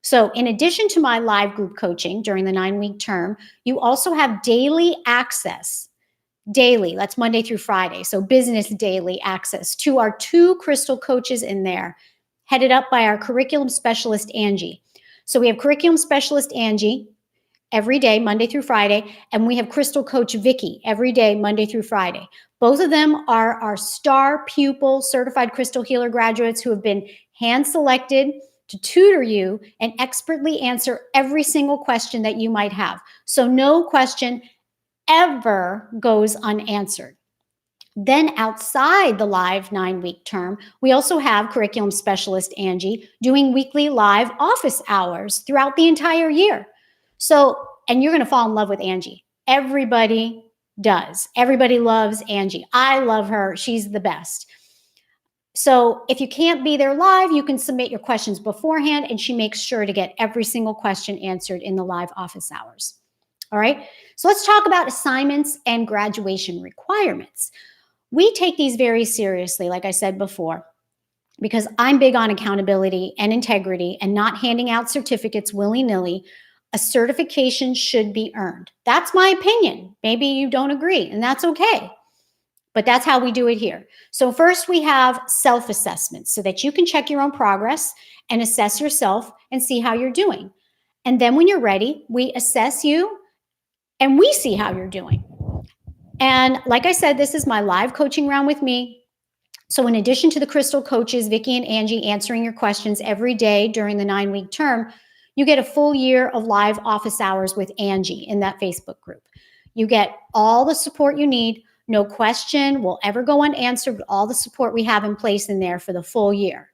So in addition to my live group coaching during the 9-week term, you also have daily access. Daily, that's Monday through Friday. So business daily access to our 2 crystal coaches in there, headed up by our curriculum specialist, Angie. So we have curriculum specialist, Angie, every day, Monday through Friday. And we have crystal coach, Vicky, every day, Monday through Friday. Both of them are our star pupil certified crystal healer graduates who have been hand-selected to tutor you and expertly answer every single question that you might have. So no question ever goes unanswered. Then outside the live 9-week term, we also have curriculum specialist Angie doing weekly live office hours throughout the entire year. So, and you're going to fall in love with Angie. Everybody does. Everybody loves Angie. I love her. She's the best. So if you can't be there live, you can submit your questions beforehand, and she makes sure to get every single question answered in the live office hours. All right. So let's talk about assignments and graduation requirements. We take these very seriously, like I said before, because I'm big on accountability and integrity and not handing out certificates willy-nilly. A certification should be earned. That's my opinion. Maybe you don't agree, and that's okay. But that's how we do it here. So first we have self-assessments so that you can check your own progress and assess yourself and see how you're doing. And then when you're ready, we assess you and we see how you're doing. And like I said, this is my live coaching round with me. So in addition to the crystal coaches, Vicky and Angie answering your questions every day during the 9-week term, you get a full year of live office hours with Angie in that Facebook group. You get all the support you need. No question will ever go unanswered with all the support we have in place in there for the full year.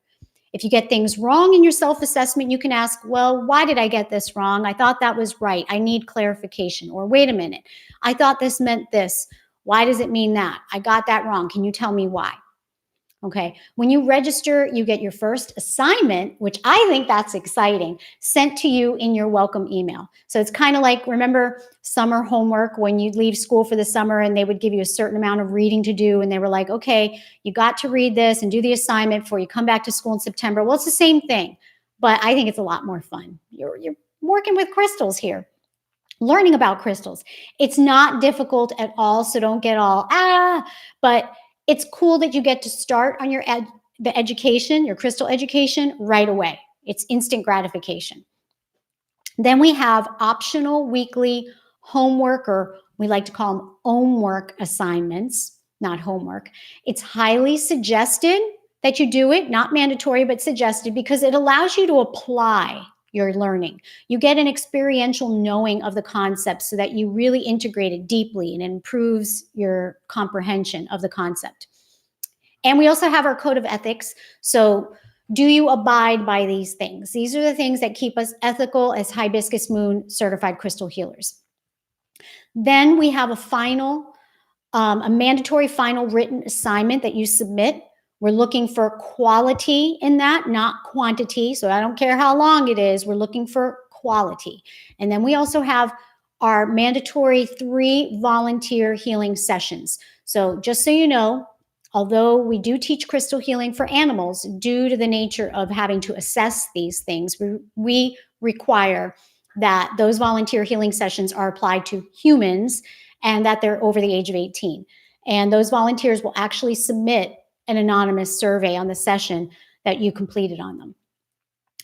If you get things wrong in your self-assessment, you can ask, well, why did I get this wrong? I thought that was right. I need clarification. Or wait a minute, I thought this meant this. Why does it mean that? I got that wrong. Can you tell me why? Okay. When you register, you get your first assignment, which I think that's exciting, sent to you in your welcome email. So it's kind of like, remember summer homework when you leave school for the summer and they would give you a certain amount of reading to do. And they were like, okay, you got to read this and do the assignment before you come back to school in September. Well, it's the same thing, but I think it's a lot more fun. You're working with crystals here, learning about crystals. It's not difficult at all. So don't get all, but it's cool that you get to start on the education, your crystal education right away. It's instant gratification. Then we have optional weekly homework, or we like to call them homework assignments, not homework. It's highly suggested that you do it, not mandatory, but suggested, because it allows you to apply your learning. You get an experiential knowing of the concept so that you really integrate it deeply and it improves your comprehension of the concept. And we also have our code of ethics. So do you abide by these things? These are the things that keep us ethical as Hibiscus Moon certified crystal healers. Then we have a mandatory final written assignment that you submit. We're looking for quality in that, not quantity. So I don't care how long it is. We're looking for quality. And then we also have our mandatory 3 volunteer healing sessions. So just so you know, although we do teach crystal healing for animals, due to the nature of having to assess these things, we require that those volunteer healing sessions are applied to humans and that they're over the age of 18. And those volunteers will actually submit an anonymous survey on the session that you completed on them.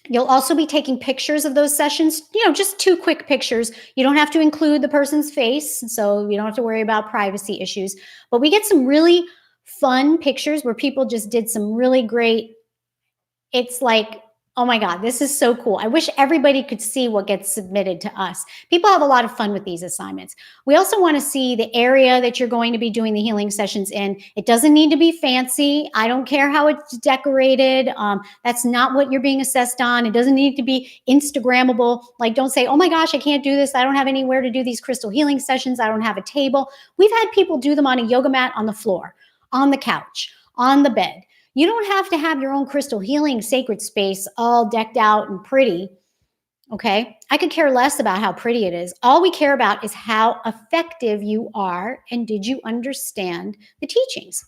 You'll also be taking pictures of those sessions, just 2 quick pictures. You don't have to include the person's face, so you don't have to worry about privacy issues. But we get some really fun pictures where people just did some really great, it's like, oh my God, this is so cool. I wish everybody could see what gets submitted to us. People have a lot of fun with these assignments. We also want to see the area that you're going to be doing the healing sessions in. It doesn't need to be fancy. I don't care how it's decorated. That's not what you're being assessed on. It doesn't need to be Instagrammable. Like, don't say, oh my gosh, I can't do this. I don't have anywhere to do these crystal healing sessions. I don't have a table. We've had people do them on a yoga mat on the floor, on the couch, on the bed. You don't have to have your own crystal healing sacred space all decked out and pretty, okay? I could care less about how pretty it is. All we care about is how effective you are and did you understand the teachings.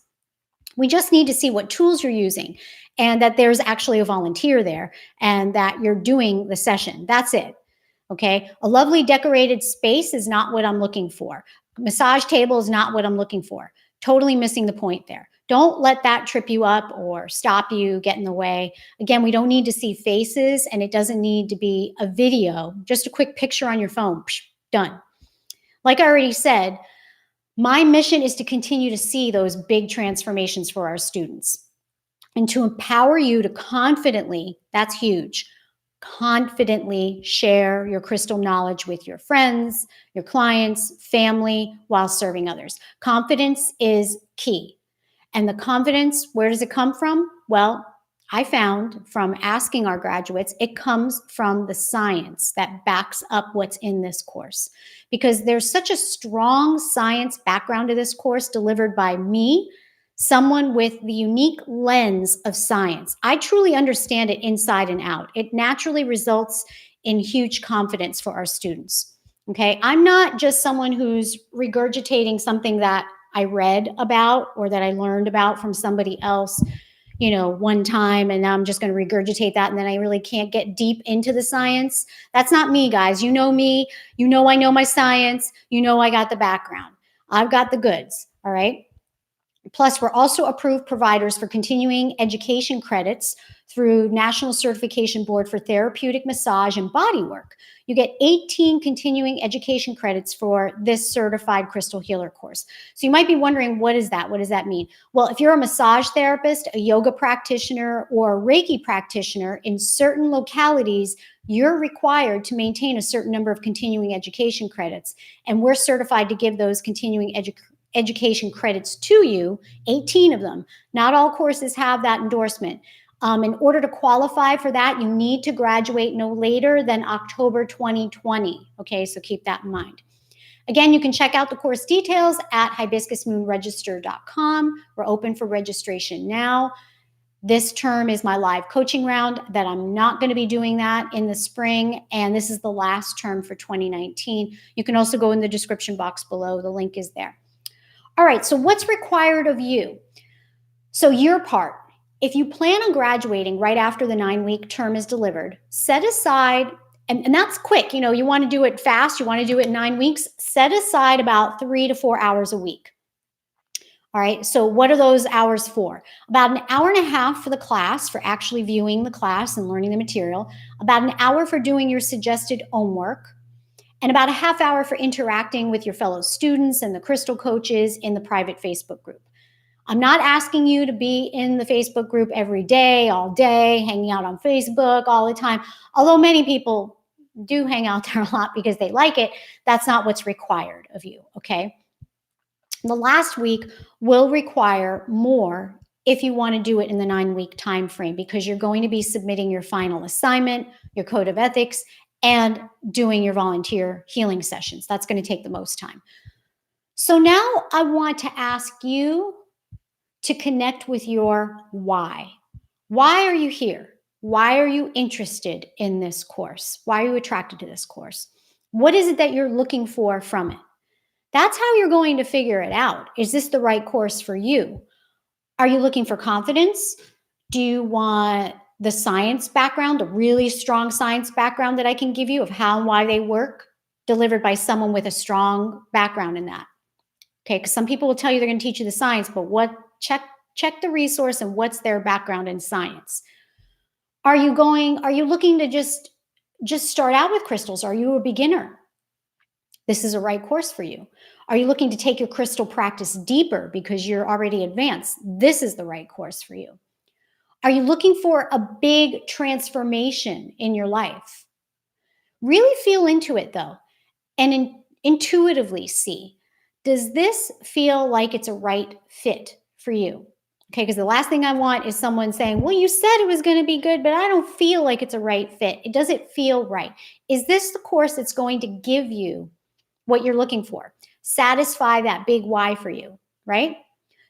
We just need to see what tools you're using and that there's actually a volunteer there and that you're doing the session. That's it, okay? A lovely decorated space is not what I'm looking for. Massage table is not what I'm looking for. Totally missing the point there. Don't let that trip you up or stop you, get in the way. Again, we don't need to see faces and it doesn't need to be a video, just a quick picture on your phone, done. Like I already said, my mission is to continue to see those big transformations for our students and to empower you to confidently, that's huge, confidently share your crystal knowledge with your friends, your clients, family, while serving others. Confidence is key. And the confidence, where does it come from? Well, I found from asking our graduates, it comes from the science that backs up what's in this course. Because there's such a strong science background to this course delivered by me, someone with the unique lens of science. I truly understand it inside and out. It naturally results in huge confidence for our students. Okay, I'm not just someone who's regurgitating something that I read about or that I learned about from somebody else, one time, and now I'm just going to regurgitate that and then I really can't get deep into the science. That's not me, guys. You know me. I know my science. I got the background. I've got the goods. All right. Plus, we're also approved providers for continuing education credits through National Certification Board for Therapeutic Massage and Bodywork. You get 18 continuing education credits for this certified crystal healer course. So you might be wondering, what is that? What does that mean? Well, if you're a massage therapist, a yoga practitioner, or a Reiki practitioner in certain localities, you're required to maintain a certain number of continuing education credits. And we're certified to give those continuing education credits to you, 18 of them. Not all courses have that endorsement. In order to qualify for that, you need to graduate no later than October 2020. Okay, so keep that in mind. Again, you can check out the course details at hibiscusmoonregister.com. We're open for registration now. This term is my live coaching round that I'm not going to be doing that in the spring. And this is the last term for 2019. You can also go in the description box below. The link is there. All right, so what's required of you? So your part, if you plan on graduating right after the 9-week term is delivered, set aside, and that's quick, you want to do it fast, you want to do it in 9 weeks, set aside about 3 to 4 hours a week. All right, so what are those hours for? About an hour and a half for the class, for actually viewing the class and learning the material, about an hour for doing your suggested homework, and about a half hour for interacting with your fellow students and the crystal coaches in the private Facebook group. I'm not asking you to be in the Facebook group every day, all day, hanging out on Facebook all the time, although many people do hang out there a lot because they like it. That's not what's required of you, okay? The last week will require more if you want to do it in the 9-week time frame, because you're going to be submitting your final assignment, your code of ethics, and doing your volunteer healing sessions. That's going to take the most time. So now I want to ask you to connect with your why. Why are you here? Why are you interested in this course? Why are you attracted to this course? What is it that you're looking for from it? That's how you're going to figure it out. Is this the right course for you? Are you looking for confidence? Do you want the science background, a really strong science background that I can give you of how and why they work, delivered by someone with a strong background in that? Okay, because some people will tell you they're going to teach you the science, but check the resource and what's their background in science. Are you looking to just start out with crystals? Are you a beginner? This is a right course for you. Are you looking to take your crystal practice deeper because you're already advanced? This is the right course for you. Are you looking for a big transformation in your life? Really feel into it though, and intuitively see, does this feel like it's a right fit for you? Okay, because the last thing I want is someone saying, well, you said it was going to be good, but I don't feel like it's a right fit. Does it feel right? Is this the course that's going to give you what you're looking for? Satisfy that big why for you, right?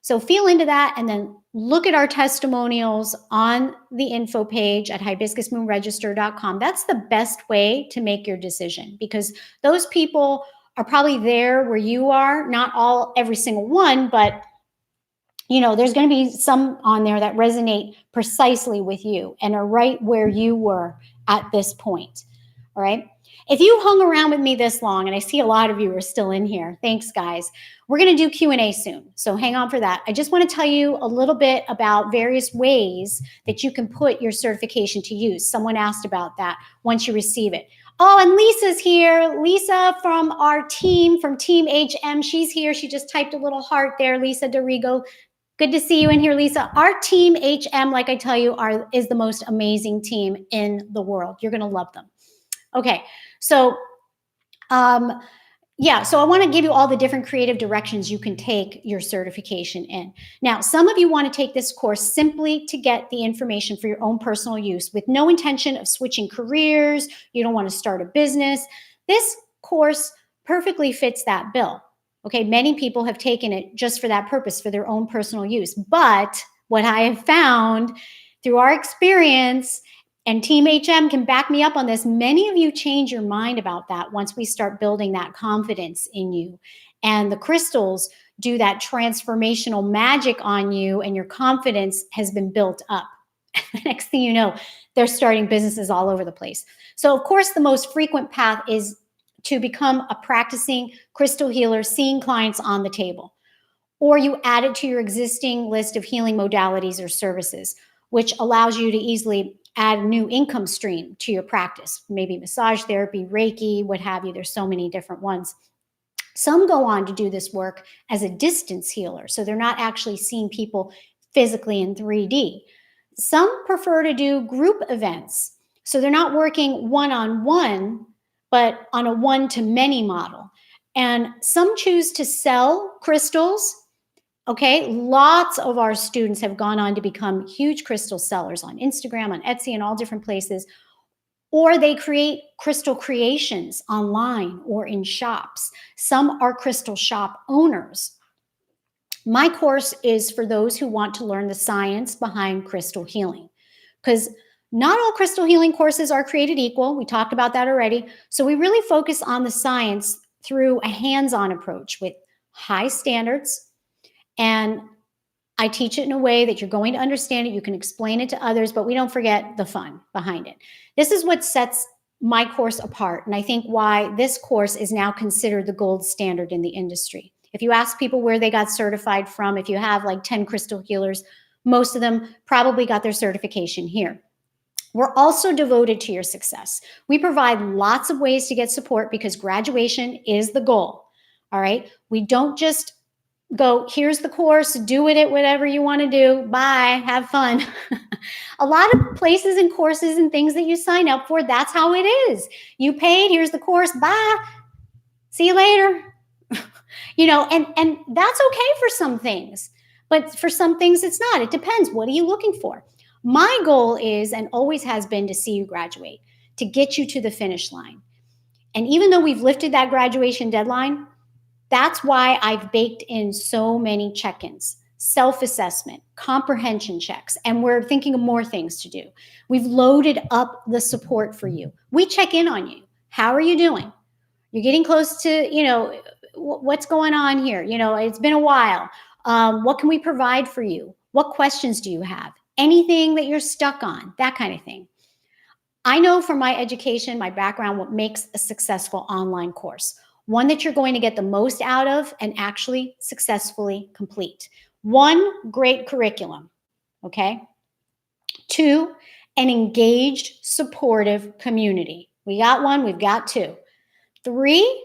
So feel into that, and then look at our testimonials on the info page at hibiscusmoonregister.com. That's the best way to make your decision, because those people are probably there where you are, not every single one, but there's going to be some on there that resonate precisely with you and are right where you were at this point. All right. If you hung around with me this long, and I see a lot of you are still in here, thanks guys. We're going to do Q&A soon, so hang on for that. I just want to tell you a little bit about various ways that you can put your certification to use. Someone asked about that once you receive it. Oh, and Lisa's here. Lisa from our team, from Team HM, she's here. She just typed a little heart there, Lisa Dorigo. Good to see you in here, Lisa. Our Team HM, like I tell you, is the most amazing team in the world. You're going to love them. Okay, so so I want to give you all the different creative directions you can take your certification in. Now, some of you want to take this course simply to get the information for your own personal use with no intention of switching careers. You don't want to start a business. This course perfectly fits that bill. Okay, many people have taken it just for that purpose, for their own personal use. But what I have found through our experience, and Team HM can back me up on this, many of you change your mind about that once we start building that confidence in you. And the crystals do that transformational magic on you, and your confidence has been built up. The next thing you know, they're starting businesses all over the place. So, of course, the most frequent path is to become a practicing crystal healer, seeing clients on the table. Or you add it to your existing list of healing modalities or services, which allows you to easily add a new income stream to your practice, maybe massage therapy, Reiki, what have you. There's so many different ones. Some go on to do this work as a distance healer, so they're not actually seeing people physically in 3D. Some prefer to do group events, so they're not working one-on-one, but on a one-to-many model. And some choose to sell crystals. Okay, lots of our students have gone on to become huge crystal sellers on Instagram, on Etsy, and all different places. or they create crystal creations online or in shops. Some are crystal shop owners. My course is for those who want to learn the science behind crystal healing, because not all crystal healing courses are created equal. We talked about that already. So we really focus on the science through a hands-on approach with high standards, and I teach it in a way that you're going to understand it. You can explain it to others, but we don't forget the fun behind it. This is what sets my course apart, and I think why this course is now considered the gold standard in the industry. If you ask people where they got certified from, if you have like 10 crystal healers, most of them probably got their certification here. We're also devoted to your success. We provide lots of ways to get support because graduation is the goal. All right. We don't just go, here's the course, do it at whatever you want to do. Bye, have fun. A lot of places and courses and things that you sign up for, that's how it is. You paid, here's the course, bye. See you later. And that's okay for some things, but for some things it's not. It depends. What are you looking for? My goal is, and always has been, to see you graduate, to get you to the finish line. And even though we've lifted that graduation deadline, that's why I've baked in so many check-ins, self-assessment, comprehension checks, and we're thinking of more things to do. We've loaded up the support for you. We check in on you. How are you doing? You're getting close to, what's going on here? It's been a while. What can we provide for you? What questions do you have? Anything that you're stuck on, that kind of thing. I know from my education, my background, what makes a successful online course. One that you're going to get the most out of and actually successfully complete. 1, great curriculum, okay? 2, an engaged, supportive community. We got 1, we've got 2. 3,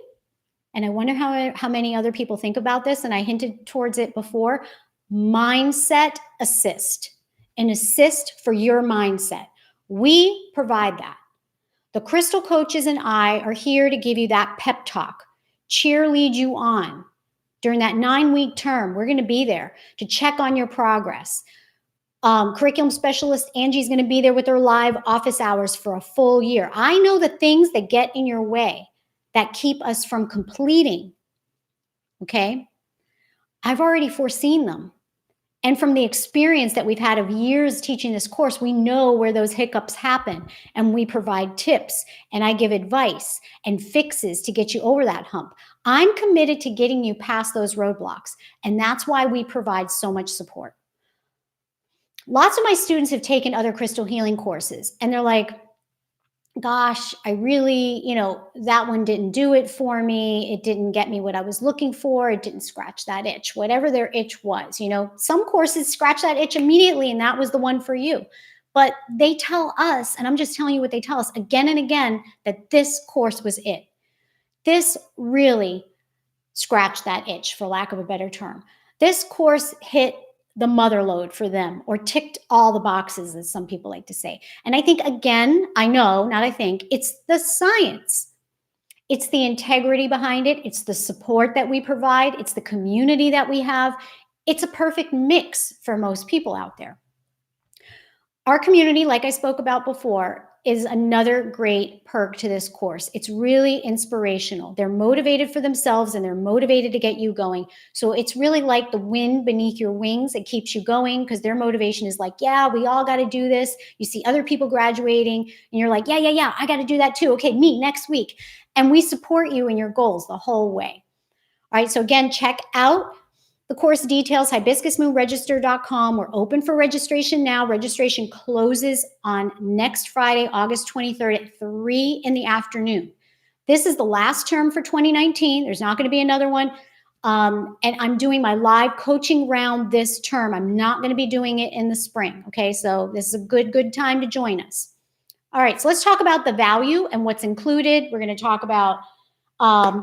and I wonder how many other people think about this, and I hinted towards it before, mindset assist. An assist for your mindset. We provide that. The crystal coaches and I are here to give you that pep talk, cheerlead you on. During that 9-week term, we're going to be there to check on your progress. Curriculum specialist Angie's going to be there with her live office hours for a full year. I know the things that get in your way that keep us from completing, okay? I've already foreseen them. And from the experience that we've had of years teaching this course, we know where those hiccups happen, and we provide tips, and I give advice and fixes to get you over that hump. I'm committed to getting you past those roadblocks, and that's why we provide so much support. Lots of my students have taken other crystal healing courses, and they're like, gosh, I really, that one didn't do it for me. It didn't get me what I was looking for. It didn't scratch that itch, whatever their itch was. Some courses scratch that itch immediately, and that was the one for you. But they tell us, and I'm just telling you what they tell us again and again, that this course was it. This really scratched that itch, for lack of a better term. This course hit the mother lode for them, or ticked all the boxes, as some people like to say. And I think, again, it's the science. It's the integrity behind it. It's the support that we provide. It's the community that we have. It's a perfect mix for most people out there. Our community, like I spoke about before, is another great perk to this course. It's really inspirational. They're motivated for themselves, and they're motivated to get you going. So it's really like the wind beneath your wings. It keeps you going because their motivation is like, yeah, we all got to do this. You see other people graduating and you're like, yeah, I got to do that too. Okay, meet next week. And we support you in your goals the whole way. All right, so again, check out the course details, hibiscusmoonregister.com. We're open for registration now. Registration closes on next Friday, August 23rd at 3 in the afternoon. This is the last term for 2019. There's not going to be another one. And I'm doing my live coaching round this term. I'm not going to be doing it in the spring. Okay, so this is a good time to join us. All right, so let's talk about the value and what's included. We're going to talk about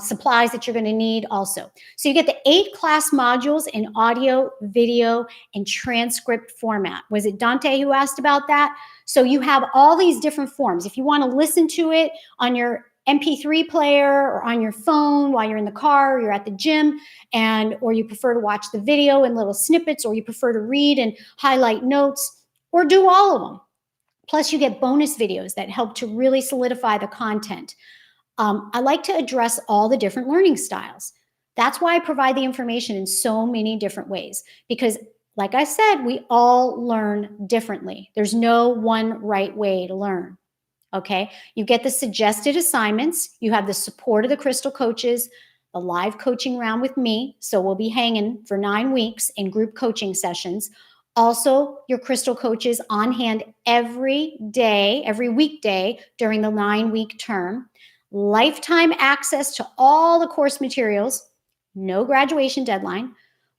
supplies that you're going to need also. So you get the 8 class modules in audio, video, and transcript format. Was it Dante who asked about that? So you have all these different forms. If you want to listen to it on your MP3 player or on your phone while you're in the car or you're at the gym, or you prefer to watch the video in little snippets, or you prefer to read and highlight notes, or do all of them. Plus, you get bonus videos that help to really solidify the content. I like to address all the different learning styles. That's why I provide the information in so many different ways, because like I said, we all learn differently. There's no one right way to learn. Okay. You get the suggested assignments. You have the support of the Crystal coaches, a live coaching round with me. So we'll be hanging for 9 weeks in group coaching sessions. Also, your Crystal coaches on hand every day, every weekday during the 9-week term. Lifetime access to all the course materials, no graduation deadline,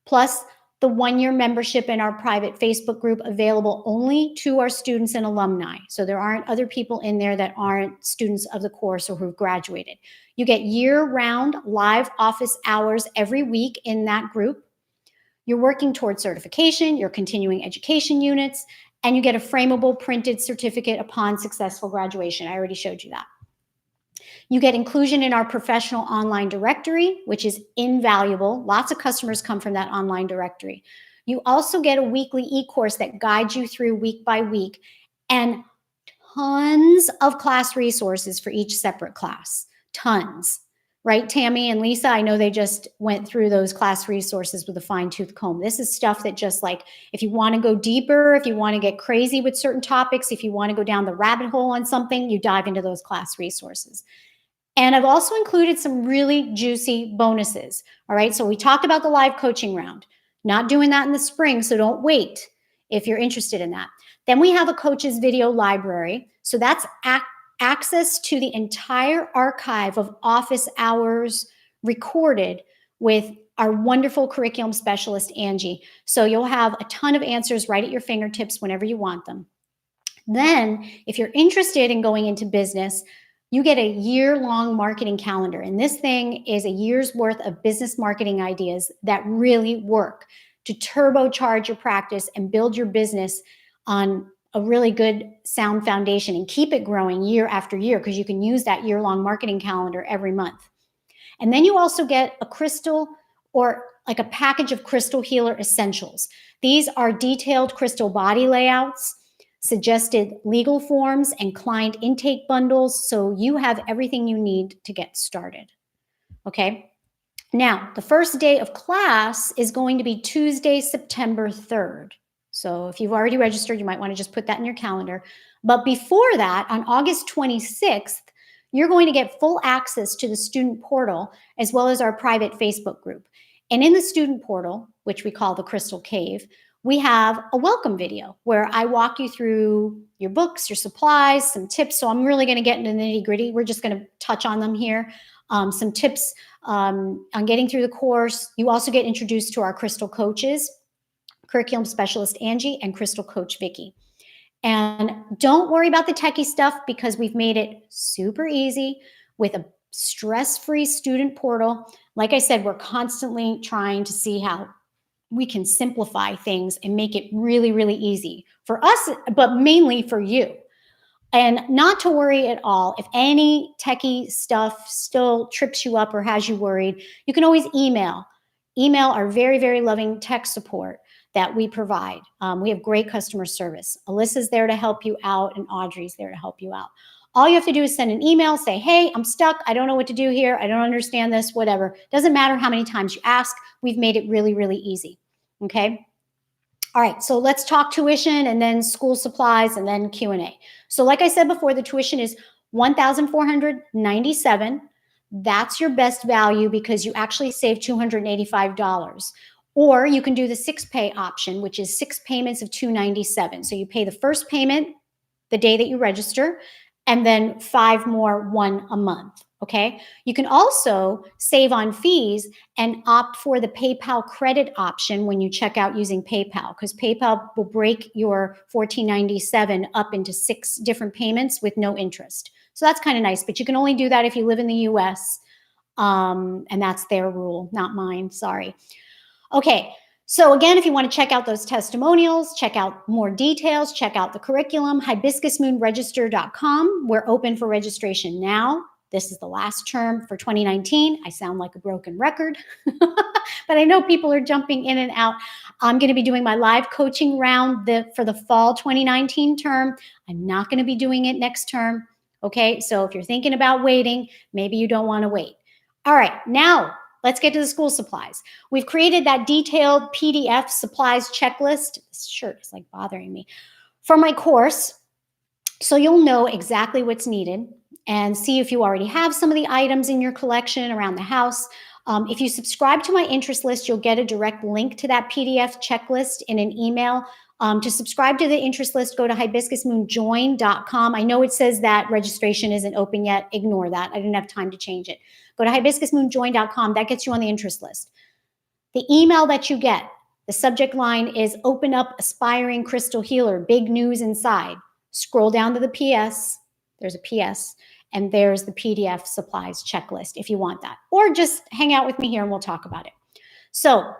plus the 1-year membership in our private Facebook group available only to our students and alumni. So there aren't other people in there that aren't students of the course or who've graduated. You get year-round live office hours every week in that group. You're working towards certification, your continuing education units, and you get a frameable printed certificate upon successful graduation. I already showed you that. You get inclusion in our professional online directory, which is invaluable. Lots of customers come from that online directory. You also get a weekly e-course that guides you through week by week, and tons of class resources for each separate class. Tons. Right, Tammy and Lisa? I know they just went through those class resources with a fine-tooth comb. This is stuff that just like, if you want to go deeper, if you want to get crazy with certain topics, if you want to go down the rabbit hole on something, you dive into those class resources. And I've also included some really juicy bonuses. All right, so we talked about the live coaching round. Not doing that in the spring, so don't wait if you're interested in that. Then we have a coach's video library. So that's access to the entire archive of office hours recorded with our wonderful curriculum specialist, Angie. So you'll have a ton of answers right at your fingertips whenever you want them. Then, if you're interested in going into business, you get a year-long marketing calendar. And this thing is a year's worth of business marketing ideas that really work to turbocharge your practice and build your business on a really good sound foundation and keep it growing year after year, because you can use that year-long marketing calendar every month. And then you also get a crystal, or like a package of Crystal Healer Essentials. These are detailed crystal body layouts, suggested legal forms, and client intake bundles, so you have everything you need to get started. Okay? Now, the first day of class is going to be Tuesday, September 3rd. So if you've already registered, you might want to just put that in your calendar. But before that, on August 26th, you're going to get full access to the student portal as well as our private Facebook group. And in the student portal, which we call the Crystal Cave, we have a welcome video where I walk you through your books, your supplies, some tips. So I'm really going to get into the nitty-gritty. We're just going to touch on them here. Some tips on getting through the course. You also get introduced to our Crystal coaches, curriculum specialist Angie and Crystal coach Vicky. And don't worry about the techie stuff, because we've made it super easy with a stress-free student portal. Like I said, we're constantly trying to see how we can simplify things and make it really, really easy for us, but mainly for you. And not to worry at all. If any techie stuff still trips you up or has you worried, you can always email our very, very loving tech support that we provide. We have great customer service. Alyssa's there to help you out, and Audrey's there to help you out. All you have to do is send an email, say, hey, I'm stuck. I don't know what to do here. I don't understand this, whatever. Doesn't matter how many times you ask. We've made it really, really easy. Okay. All right. So let's talk tuition, and then school supplies, and then Q&A. So like I said before, the tuition is $1,497. That's your best value because you actually save $285. Or you can do the 6-pay option, which is 6 payments of $297. So you pay the first payment the day that you register, and then 5 more, 1 a month. Okay. You can also save on fees and opt for the PayPal credit option when you check out using PayPal, because PayPal will break your $14.97 up into 6 different payments with no interest. So that's kind of nice, but you can only do that if you live in the US. And that's their rule, not mine. Sorry. Okay. So again, if you want to check out those testimonials, check out more details, check out the curriculum, hibiscusmoonregister.com. We're open for registration now. This is the last term for 2019. I sound like a broken record, But I know people are jumping in and out. I'm going to be doing my live coaching round for the fall 2019 term. I'm not going to be doing it next term. Okay, so if you're thinking about waiting, maybe you don't want to wait. All right, now let's get to the school supplies. We've created that detailed PDF supplies checklist. This shirt is like bothering me. For my course, so you'll know exactly what's needed and see if you already have some of the items in your collection around the house. If you subscribe to my interest list, you'll get a direct link to that PDF checklist in an email. To subscribe to the interest list, go to hibiscusmoonjoin.com. I know it says that registration isn't open yet. Ignore that. I didn't have time to change it. Go to hibiscusmoonjoin.com. That gets you on the interest list. The email that you get, the subject line is Open Up Aspiring Crystal Healer, big news inside. Scroll down to the PS. There's a PS. And there's the PDF supplies checklist if you want that. Or just hang out with me here and we'll talk about it. So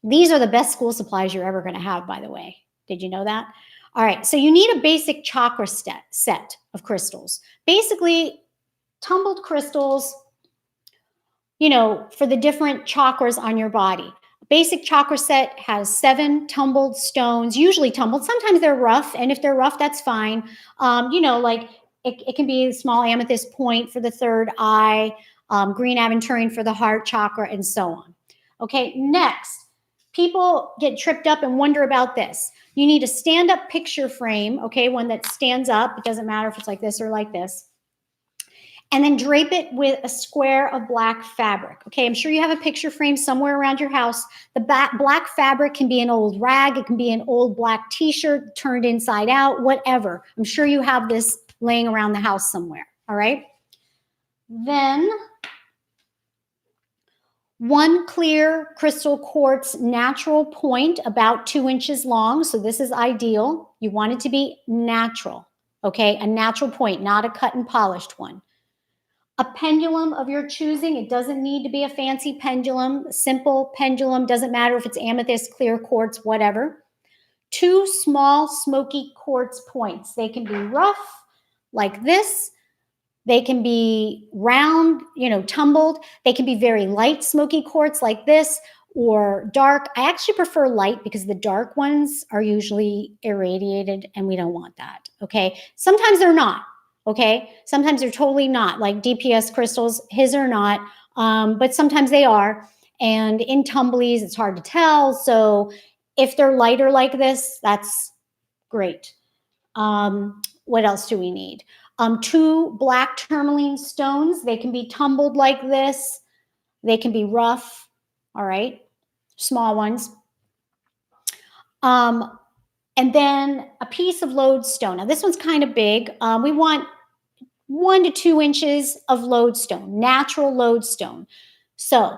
these are the best school supplies you're ever going to have, by the way. Did you know that? All right. So you need a basic chakra set of crystals. Basically, tumbled crystals, you know, for the different chakras on your body. Basic chakra set has 7 tumbled stones, usually tumbled. Sometimes they're rough, and if they're rough, that's fine. You know, like it can be a small amethyst point for the third eye, green aventurine for the heart chakra, and so on. Okay, next, people get tripped up and wonder about this. You need a stand-up picture frame, okay, one that stands up. It doesn't matter if it's like this or like this. And then drape it with a square of black fabric. Okay, I'm sure you have a picture frame somewhere around your house. The black fabric can be an old rag. It can be an old black t-shirt turned inside out, whatever. I'm sure you have this laying around the house somewhere, all right? Then 1 clear crystal quartz natural point about 2 inches long. So this is ideal. You want it to be natural, okay? A natural point, not a cut and polished one. A pendulum of your choosing. It doesn't need to be a fancy pendulum. A simple pendulum. Doesn't matter if it's amethyst, clear quartz, whatever. 2 small smoky quartz points. They can be rough like this. They can be round, you know, tumbled. They can be very light smoky quartz like this, or dark. I actually prefer light because the dark ones are usually irradiated and we don't want that, okay? Sometimes they're not. Okay, sometimes they're totally not, like DPS crystals. His are not, but sometimes they are. And in tumblies, it's hard to tell. So if they're lighter like this, that's great. What else do we need? 2 black tourmaline stones. They can be tumbled like this. They can be rough. All right, small ones. And then a piece of lodestone. Now this one's kind of big. We want 1 to 2 inches of lodestone, natural lodestone. So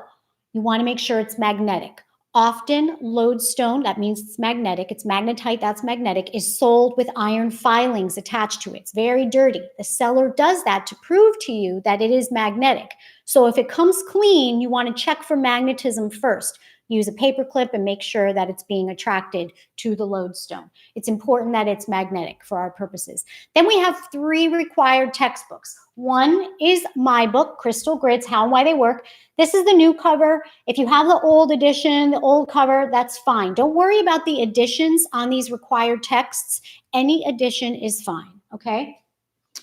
you want to make sure it's magnetic. Often lodestone, that means it's magnetic, it's magnetite, that's magnetic, is sold with iron filings attached to it. It's very dirty. The seller does that to prove to you that it is magnetic. So if it comes clean, you want to check for magnetism first. Use a paper clip and make sure that it's being attracted to the lodestone. It's important that it's magnetic for our purposes. Then we have 3 required textbooks. One is my book, Crystal Grids, How and Why They Work. This is the new cover. If you have the old edition, the old cover, that's fine. Don't worry about the additions on these required texts. Any addition is fine, okay?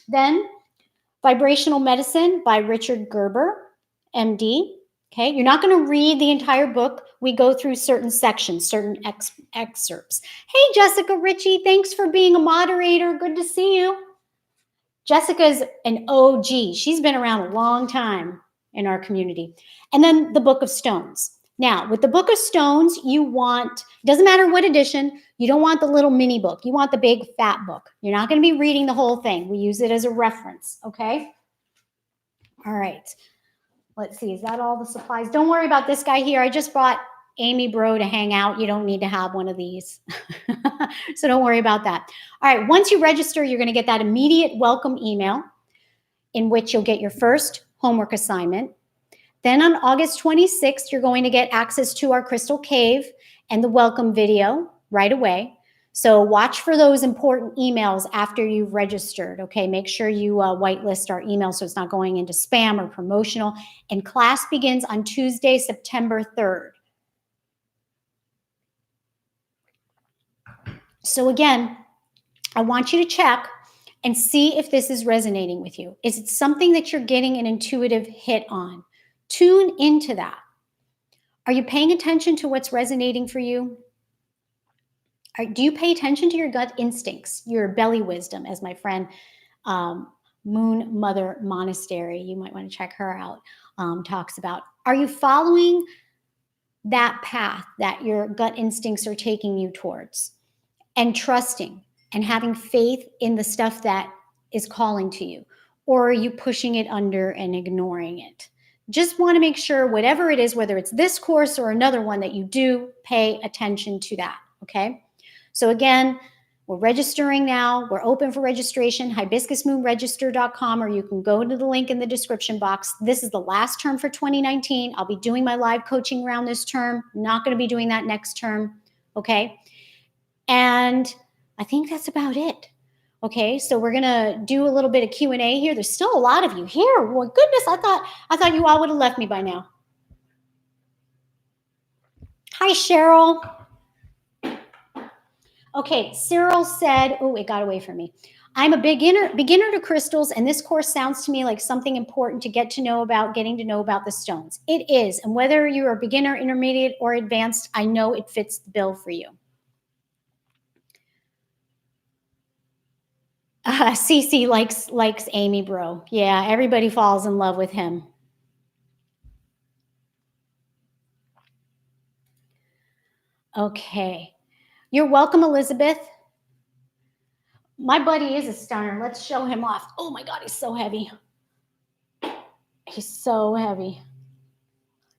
Then Vibrational Medicine by Richard Gerber, MD. Okay, you're not going to read the entire book. We go through certain sections, certain excerpts. Hey, Jessica Ritchie, thanks for being a moderator. Good to see you. Jessica's an OG. She's been around a long time in our community. And then the Book of Stones. Now, with the Book of Stones, you want, doesn't matter what edition, you don't want the little mini book. You want the big fat book. You're not going to be reading the whole thing. We use it as a reference, okay? All right. Let's see, is that all the supplies? Don't worry about this guy here. I just brought Amy Bro to hang out. You don't need to have one of these. So don't worry about that. All right, once you register, you're going to get that immediate welcome email in which you'll get your first homework assignment. Then on August 26th, you're going to get access to our Crystal Cave and the welcome video right away. So watch for those important emails after you've registered, okay? Make sure you whitelist our email so it's not going into spam or promotional. And class begins on Tuesday, September 3rd, So again, I want you to check and see if this is resonating with you. Is it something that you're getting an intuitive hit on? Tune into that. Are you paying attention to what's resonating for you? Do you pay attention to your gut instincts, your belly wisdom, as my friend um, Moon Mother Monastery, you might want to check her out, talks about? Are you following that path that your gut instincts are taking you towards and trusting and having faith in the stuff that is calling to you? Or are you pushing it under and ignoring it? Just want to make sure, whatever it is, whether it's this course or another one, that you do pay attention to that. Okay. So again, we're registering now. We're open for registration, hibiscusmoonregister.com, or you can go to the link in the description box. This is the last term for 2019. I'll be doing my live coaching round this term. Not going to be doing that next term. Okay. And I think that's about it. Okay, so we're gonna do a little bit of Q&A here. There's still a lot of you here. Well, goodness, I thought you all would have left me by now. Hi, Cheryl. Okay, Cyril said, oh, it got away from me. I'm a beginner to crystals, and this course sounds to me like something important to get to know about, getting to know about the stones. It is, and whether you're a beginner, intermediate, or advanced, I know it fits the bill for you. Cece likes Amy Bro. Yeah, everybody falls in love with him. Okay. You're welcome, Elizabeth. My buddy is a stunner. Let's show him off. Oh my God, he's so heavy. He's so heavy.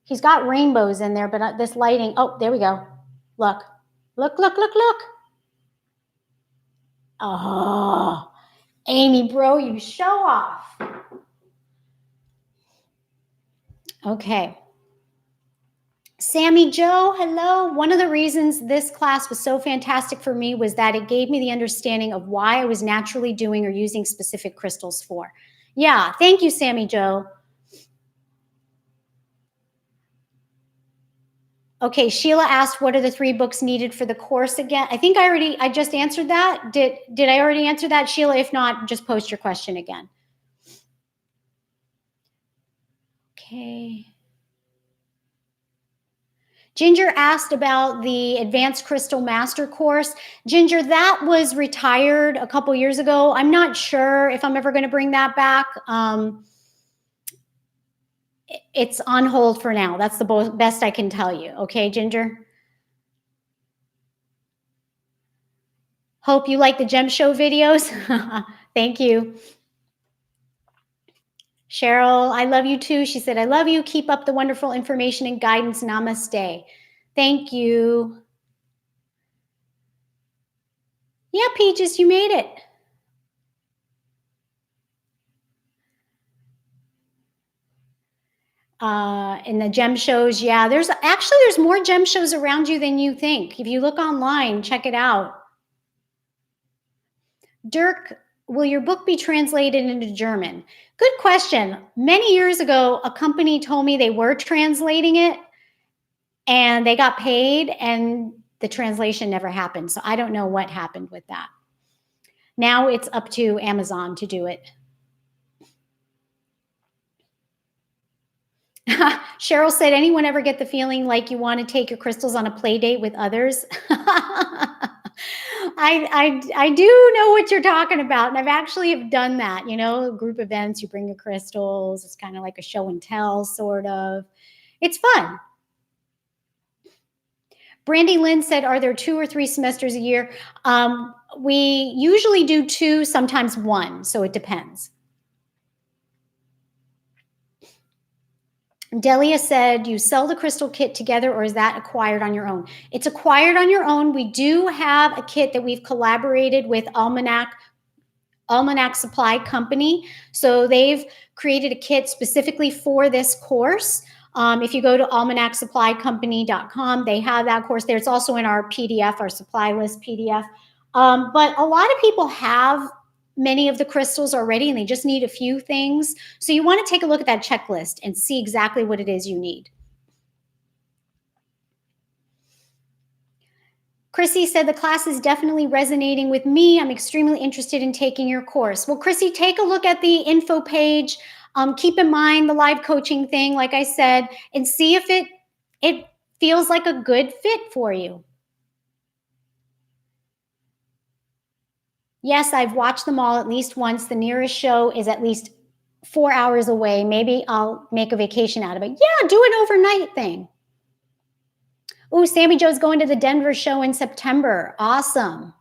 He's got rainbows in there, but this lighting, oh, there we go. Look, look, look, look, look. Oh, Amy, bro, you show off. Okay. Sammy Joe, hello. One of the reasons this class was so fantastic for me was that it gave me the understanding of why I was naturally doing or using specific crystals for. Yeah, thank you, Sammy Joe. Okay, Sheila asked, what are the 3 books needed for the course again? I think I just answered that. Did I already answer that, Sheila? If not, just post your question again. Okay. Ginger asked about the Advanced Crystal Master course. Ginger, that was retired a couple years ago. I'm not sure if I'm ever going to bring that back. It's on hold for now. That's the best I can tell you. Okay, Ginger? Hope you like the Gem Show videos. Thank you. Cheryl, I love you too. She said, I love you. Keep up the wonderful information and guidance. Namaste. Thank you. Yeah, Peaches, you made it. In the gem shows, yeah, there's more gem shows around you than you think. If you look online, check it out. Dirk, will your book be translated into German? Good question. Many years ago, a company told me they were translating it and they got paid and the translation never happened. So I don't know what happened with that. Now it's up to Amazon to do it. Cheryl said, anyone ever get the feeling like you want to take your crystals on a play date with others? I do know what you're talking about. And I've actually have done that, group events, you bring your crystals. It's kind of like a show and tell, sort of. It's fun. Brandy Lynn said, are there 2 or 3 semesters a year? We usually do 2, sometimes 1. So it depends. Delia said, you sell the crystal kit together, or is that acquired on your own? It's acquired on your own. We do have a kit that we've collaborated with Almanac Supply Company. So they've created a kit specifically for this course. If you go to almanacsupplycompany.com, they have that course there. It's also in our PDF, our supply list PDF. But a lot of people have many of the crystals already, and they just need a few things. So you want to take a look at that checklist and see exactly what it is you need. Chrissy said the class is definitely resonating with me. I'm extremely interested in taking your course. Well, Chrissy, take a look at the info page. Keep in mind the live coaching thing, like I said, and see if it feels like a good fit for you. Yes, I've watched them all at least once. The nearest show is at least 4 hours away. Maybe I'll make a vacation out of it. Yeah, do an overnight thing. Oh, Sammy Joe's going to the Denver show in September. Awesome.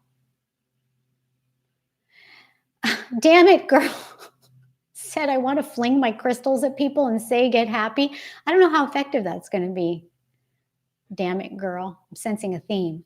Damn it, girl. Said I want to fling my crystals at people and say get happy. I don't know how effective that's going to be. Damn it, girl. I'm sensing a theme.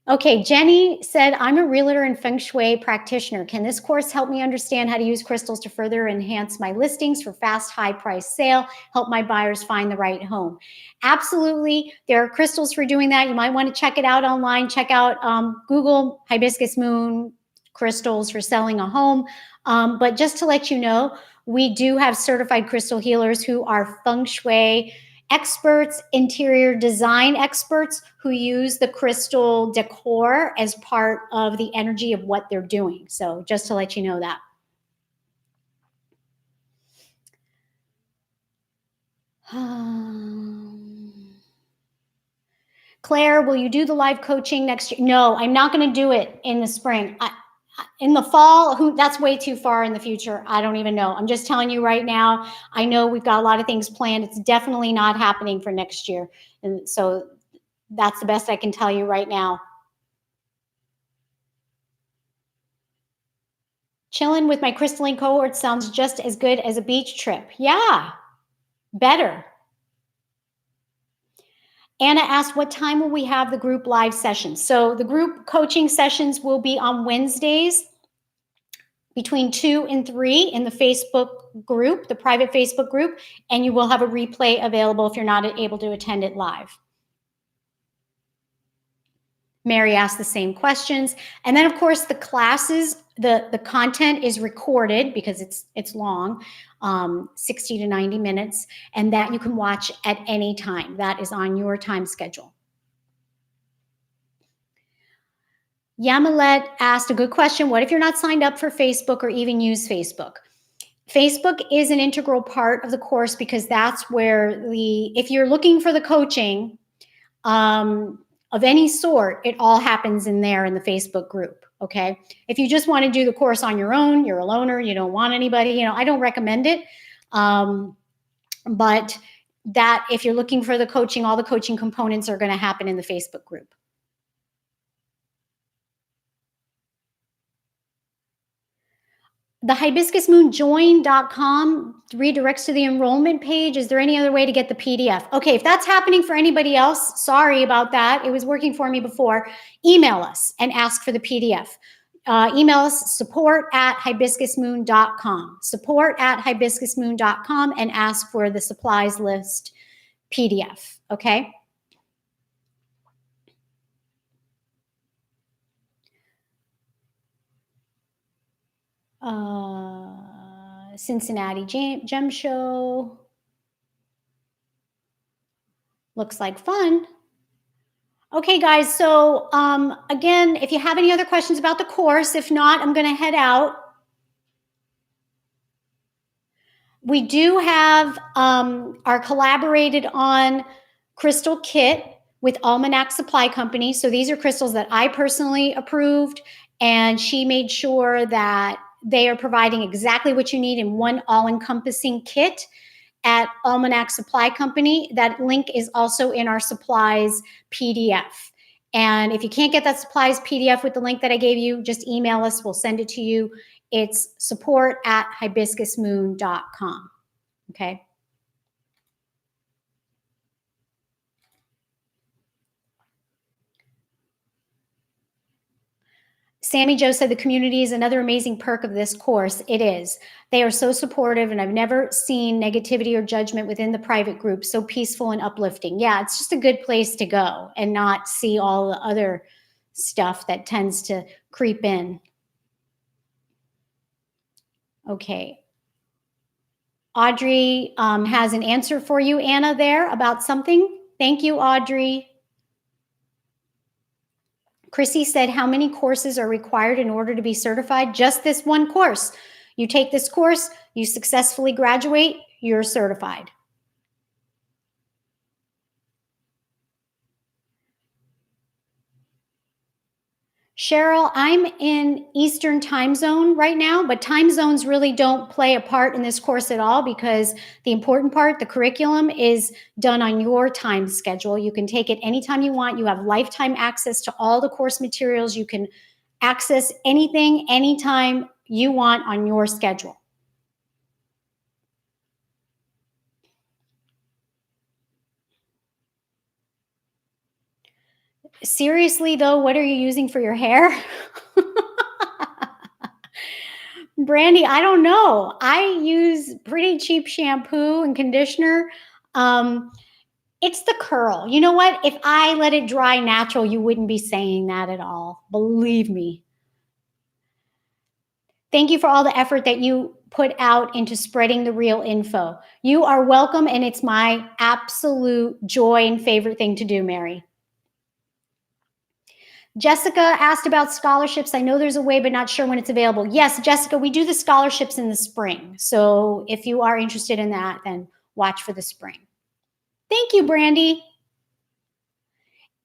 Okay, Jenny said, I'm a realtor and feng shui practitioner. Can this course help me understand how to use crystals to further enhance my listings for fast, high price sale, help my buyers find the right home? Absolutely. There are crystals for doing that. You might want to check it out online. Check out Google Hibiscus Moon crystals for selling a home. But just to let you know, we do have certified crystal healers who are feng shui experts, interior design experts who use the crystal decor as part of the energy of what they're doing. So just to let you know that. Claire, will you do the live coaching next year? No, I'm not going to do it in the spring. In the fall, that's way too far in the future. I don't even know. I'm just telling you right now. I know we've got a lot of things planned. It's definitely not happening for next year. And so that's the best I can tell you right now. Chilling with my crystalline cohort sounds just as good as a beach trip. Yeah, better. Anna asked, what time will we have the group live sessions? So the group coaching sessions will be on Wednesdays between 2 and 3 in the Facebook group, the private Facebook group, and you will have a replay available if you're not able to attend it live. Mary asked the same questions. And then, of course, the classes, the content is recorded because it's long, 60 to 90 minutes, and that you can watch at any time. That is on your time schedule. Yamilet asked a good question. What if you're not signed up for Facebook or even use Facebook? Facebook is an integral part of the course because that's where if you're looking for the coaching, of any sort, it all happens in there in the Facebook group, okay? If you just want to do the course on your own, you're a loner, you don't want anybody, I don't recommend it. But that if you're looking for the coaching, all the coaching components are going to happen in the Facebook group. The hibiscusmoonjoin.com redirects to the enrollment page. Is there any other way to get the PDF? Okay, if that's happening for anybody else, sorry about that. It was working for me before. Email us and ask for the PDF. Email us support@hibiscusmoon.com. Support@hibiscusmoon.com and ask for the supplies list PDF, okay? Cincinnati Gem Show. Looks like fun. Okay, guys. So again, if you have any other questions about the course, if not, I'm going to head out. We do have our collaborated on crystal kit with Almanac Supply Company. So these are crystals that I personally approved, and she made sure that they are providing exactly what you need in one all-encompassing kit at Almanac Supply Company. That link is also in our supplies PDF. And if you can't get that supplies PDF with the link that I gave you, just email us. We'll send it to you. It's support@hibiscusmoon.com. Okay. Sammy Joe said the community is another amazing perk of this course. It is. They are so supportive, and I've never seen negativity or judgment within the private group. So peaceful and uplifting. Yeah, it's just a good place to go and not see all the other stuff that tends to creep in. Okay. Audrey has an answer for you, Anna, there about something. Thank you, Audrey. Chrissy said, how many courses are required in order to be certified? Just this one course. You take this course, you successfully graduate, you're certified. Cheryl, I'm in Eastern time zone right now, but time zones really don't play a part in this course at all because the important part, the curriculum, is done on your time schedule. You can take it anytime you want. You have lifetime access to all the course materials. You can access anything, anytime you want on your schedule. Seriously, though, what are you using for your hair? Brandy, I don't know. I use pretty cheap shampoo and conditioner. It's the curl. You know what? If I let it dry natural, you wouldn't be saying that at all. Believe me. Thank you for all the effort that you put out into spreading the real info. You are welcome, and it's my absolute joy and favorite thing to do, Mary. Jessica asked about scholarships. I know there's a way, but not sure when it's available. Yes, Jessica, we do the scholarships in the spring. So if you are interested in that, then watch for the spring. Thank you, Brandy.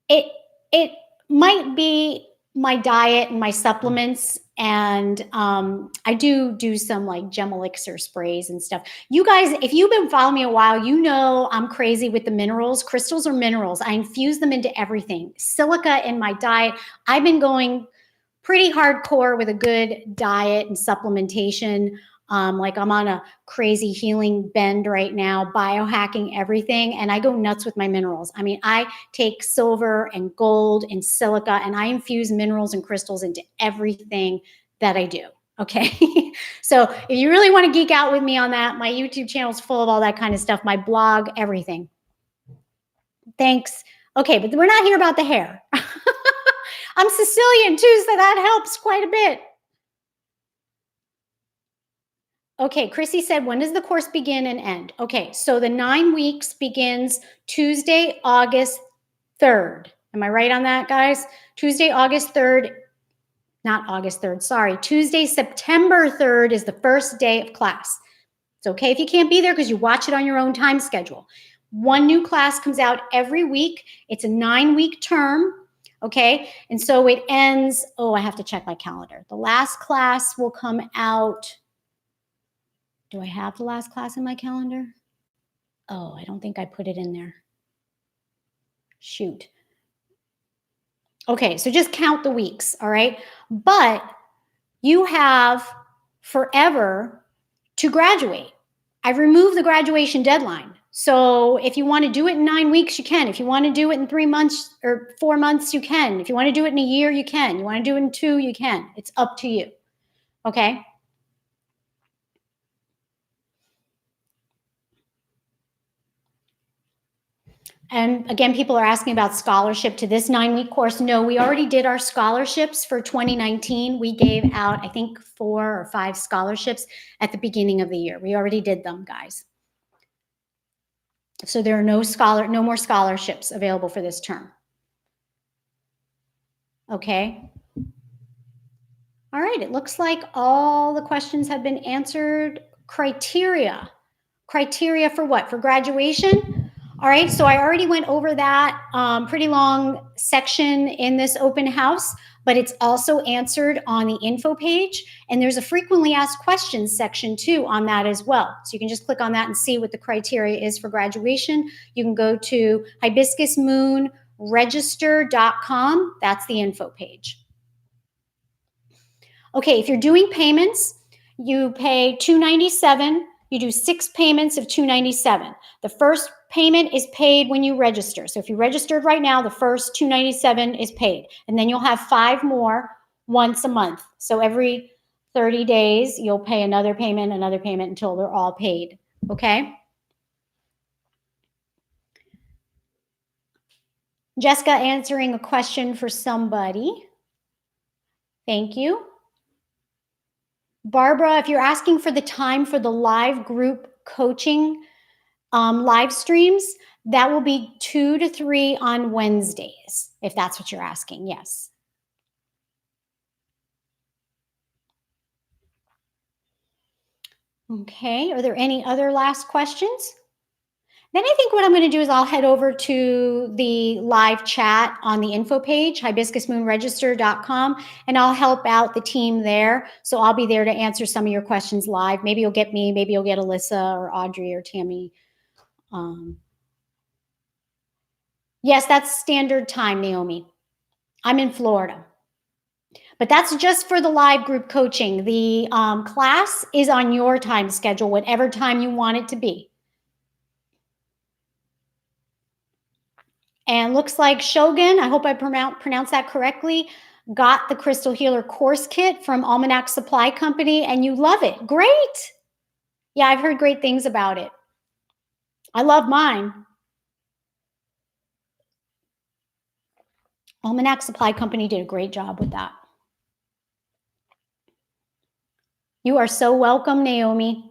It might be my diet and my supplements, and I do some like gem elixir sprays and stuff. You guys, if you've been following me a while, you know I'm crazy with the minerals. Crystals are minerals. I infuse them into everything. Silica in my diet. I've been going pretty hardcore with a good diet and supplementation. Like I'm on a crazy healing bend right now, biohacking everything, and I go nuts with my minerals. I mean, I take silver and gold and silica, and I infuse minerals and crystals into everything that I do. Okay. So if you really want to geek out with me on that, my YouTube channel is full of all that kind of stuff, my blog, everything. Thanks. Okay, but we're not here about the hair. I'm Sicilian too, so that helps quite a bit. Okay, Chrissy said, when does the course begin and end? Okay, so the 9 weeks begins Tuesday, August 3rd. Am I right on that, guys? Tuesday, August 3rd, not August 3rd, sorry. Tuesday, September 3rd is the first day of class. It's okay if you can't be there because you watch it on your own time schedule. One new class comes out every week. It's a 9-week term, okay? And so it ends, oh, I have to check my calendar. The last class will come out. Do I have the last class in my calendar? Oh, I don't think I put it in there. Shoot. Okay, so just count the weeks, all right? But you have forever to graduate. I've removed the graduation deadline. So if you want to do it in 9 weeks, you can. If you want to do it in 3 months or 4 months, you can. If you want to do it in a year, you can. You want to do it in 2, you can. It's up to you, okay? And again, people are asking about scholarship to this 9-week course. No, we already did our scholarships for 2019. We gave out, I think, 4 or 5 scholarships at the beginning of the year. We already did them, guys. So there are no more scholarships available for this term. Okay. All right, it looks like all the questions have been answered. Criteria for what? For graduation? All right, so I already went over that pretty long section in this open house, but it's also answered on the info page. And there's a frequently asked questions section too on that as well. So you can just click on that and see what the criteria is for graduation. You can go to hibiscusmoonregister.com. That's the info page. Okay, if you're doing payments, you pay $297. You do 6 payments of $297. The first payment is paid when you register. So if you registered right now, the first $297 is paid. And then you'll have 5 more once a month. So every 30 days, you'll pay another payment until they're all paid. Okay? Jessica answering a question for somebody. Thank you. Barbara, if you're asking for the time for the live group coaching live streams, that will be 2 to 3 on Wednesdays, if that's what you're asking. Yes. Okay. Are there any other last questions? Then I think what I'm going to do is I'll head over to the live chat on the info page, hibiscusmoonregister.com, and I'll help out the team there. So I'll be there to answer some of your questions live. Maybe you'll get me, maybe you'll get Alyssa or Audrey or Tammy. Yes, that's standard time, Naomi. I'm in Florida. But that's just for the live group coaching. The class is on your time schedule, whatever time you want it to be. And looks like Shogun, I hope I pronounced that correctly, got the Crystal Healer course kit from Almanac Supply Company, and you love it. Great. Yeah, I've heard great things about it. I love mine. Almanac Supply Company did a great job with that. You are so welcome, Naomi.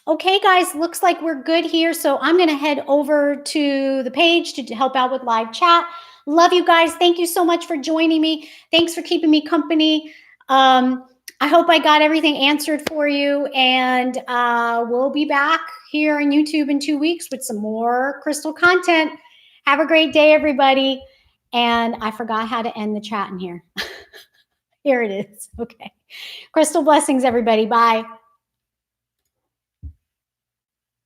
Okay, guys, looks like we're good here. So I'm going to head over to the page to help out with live chat. Love you guys. Thank you so much for joining me. Thanks for keeping me company. I hope I got everything answered for you. And we'll be back here on YouTube in 2 weeks with some more crystal content. Have a great day, everybody. And I forgot how to end the chat in here. Here it is. Okay. Crystal blessings, everybody. Bye.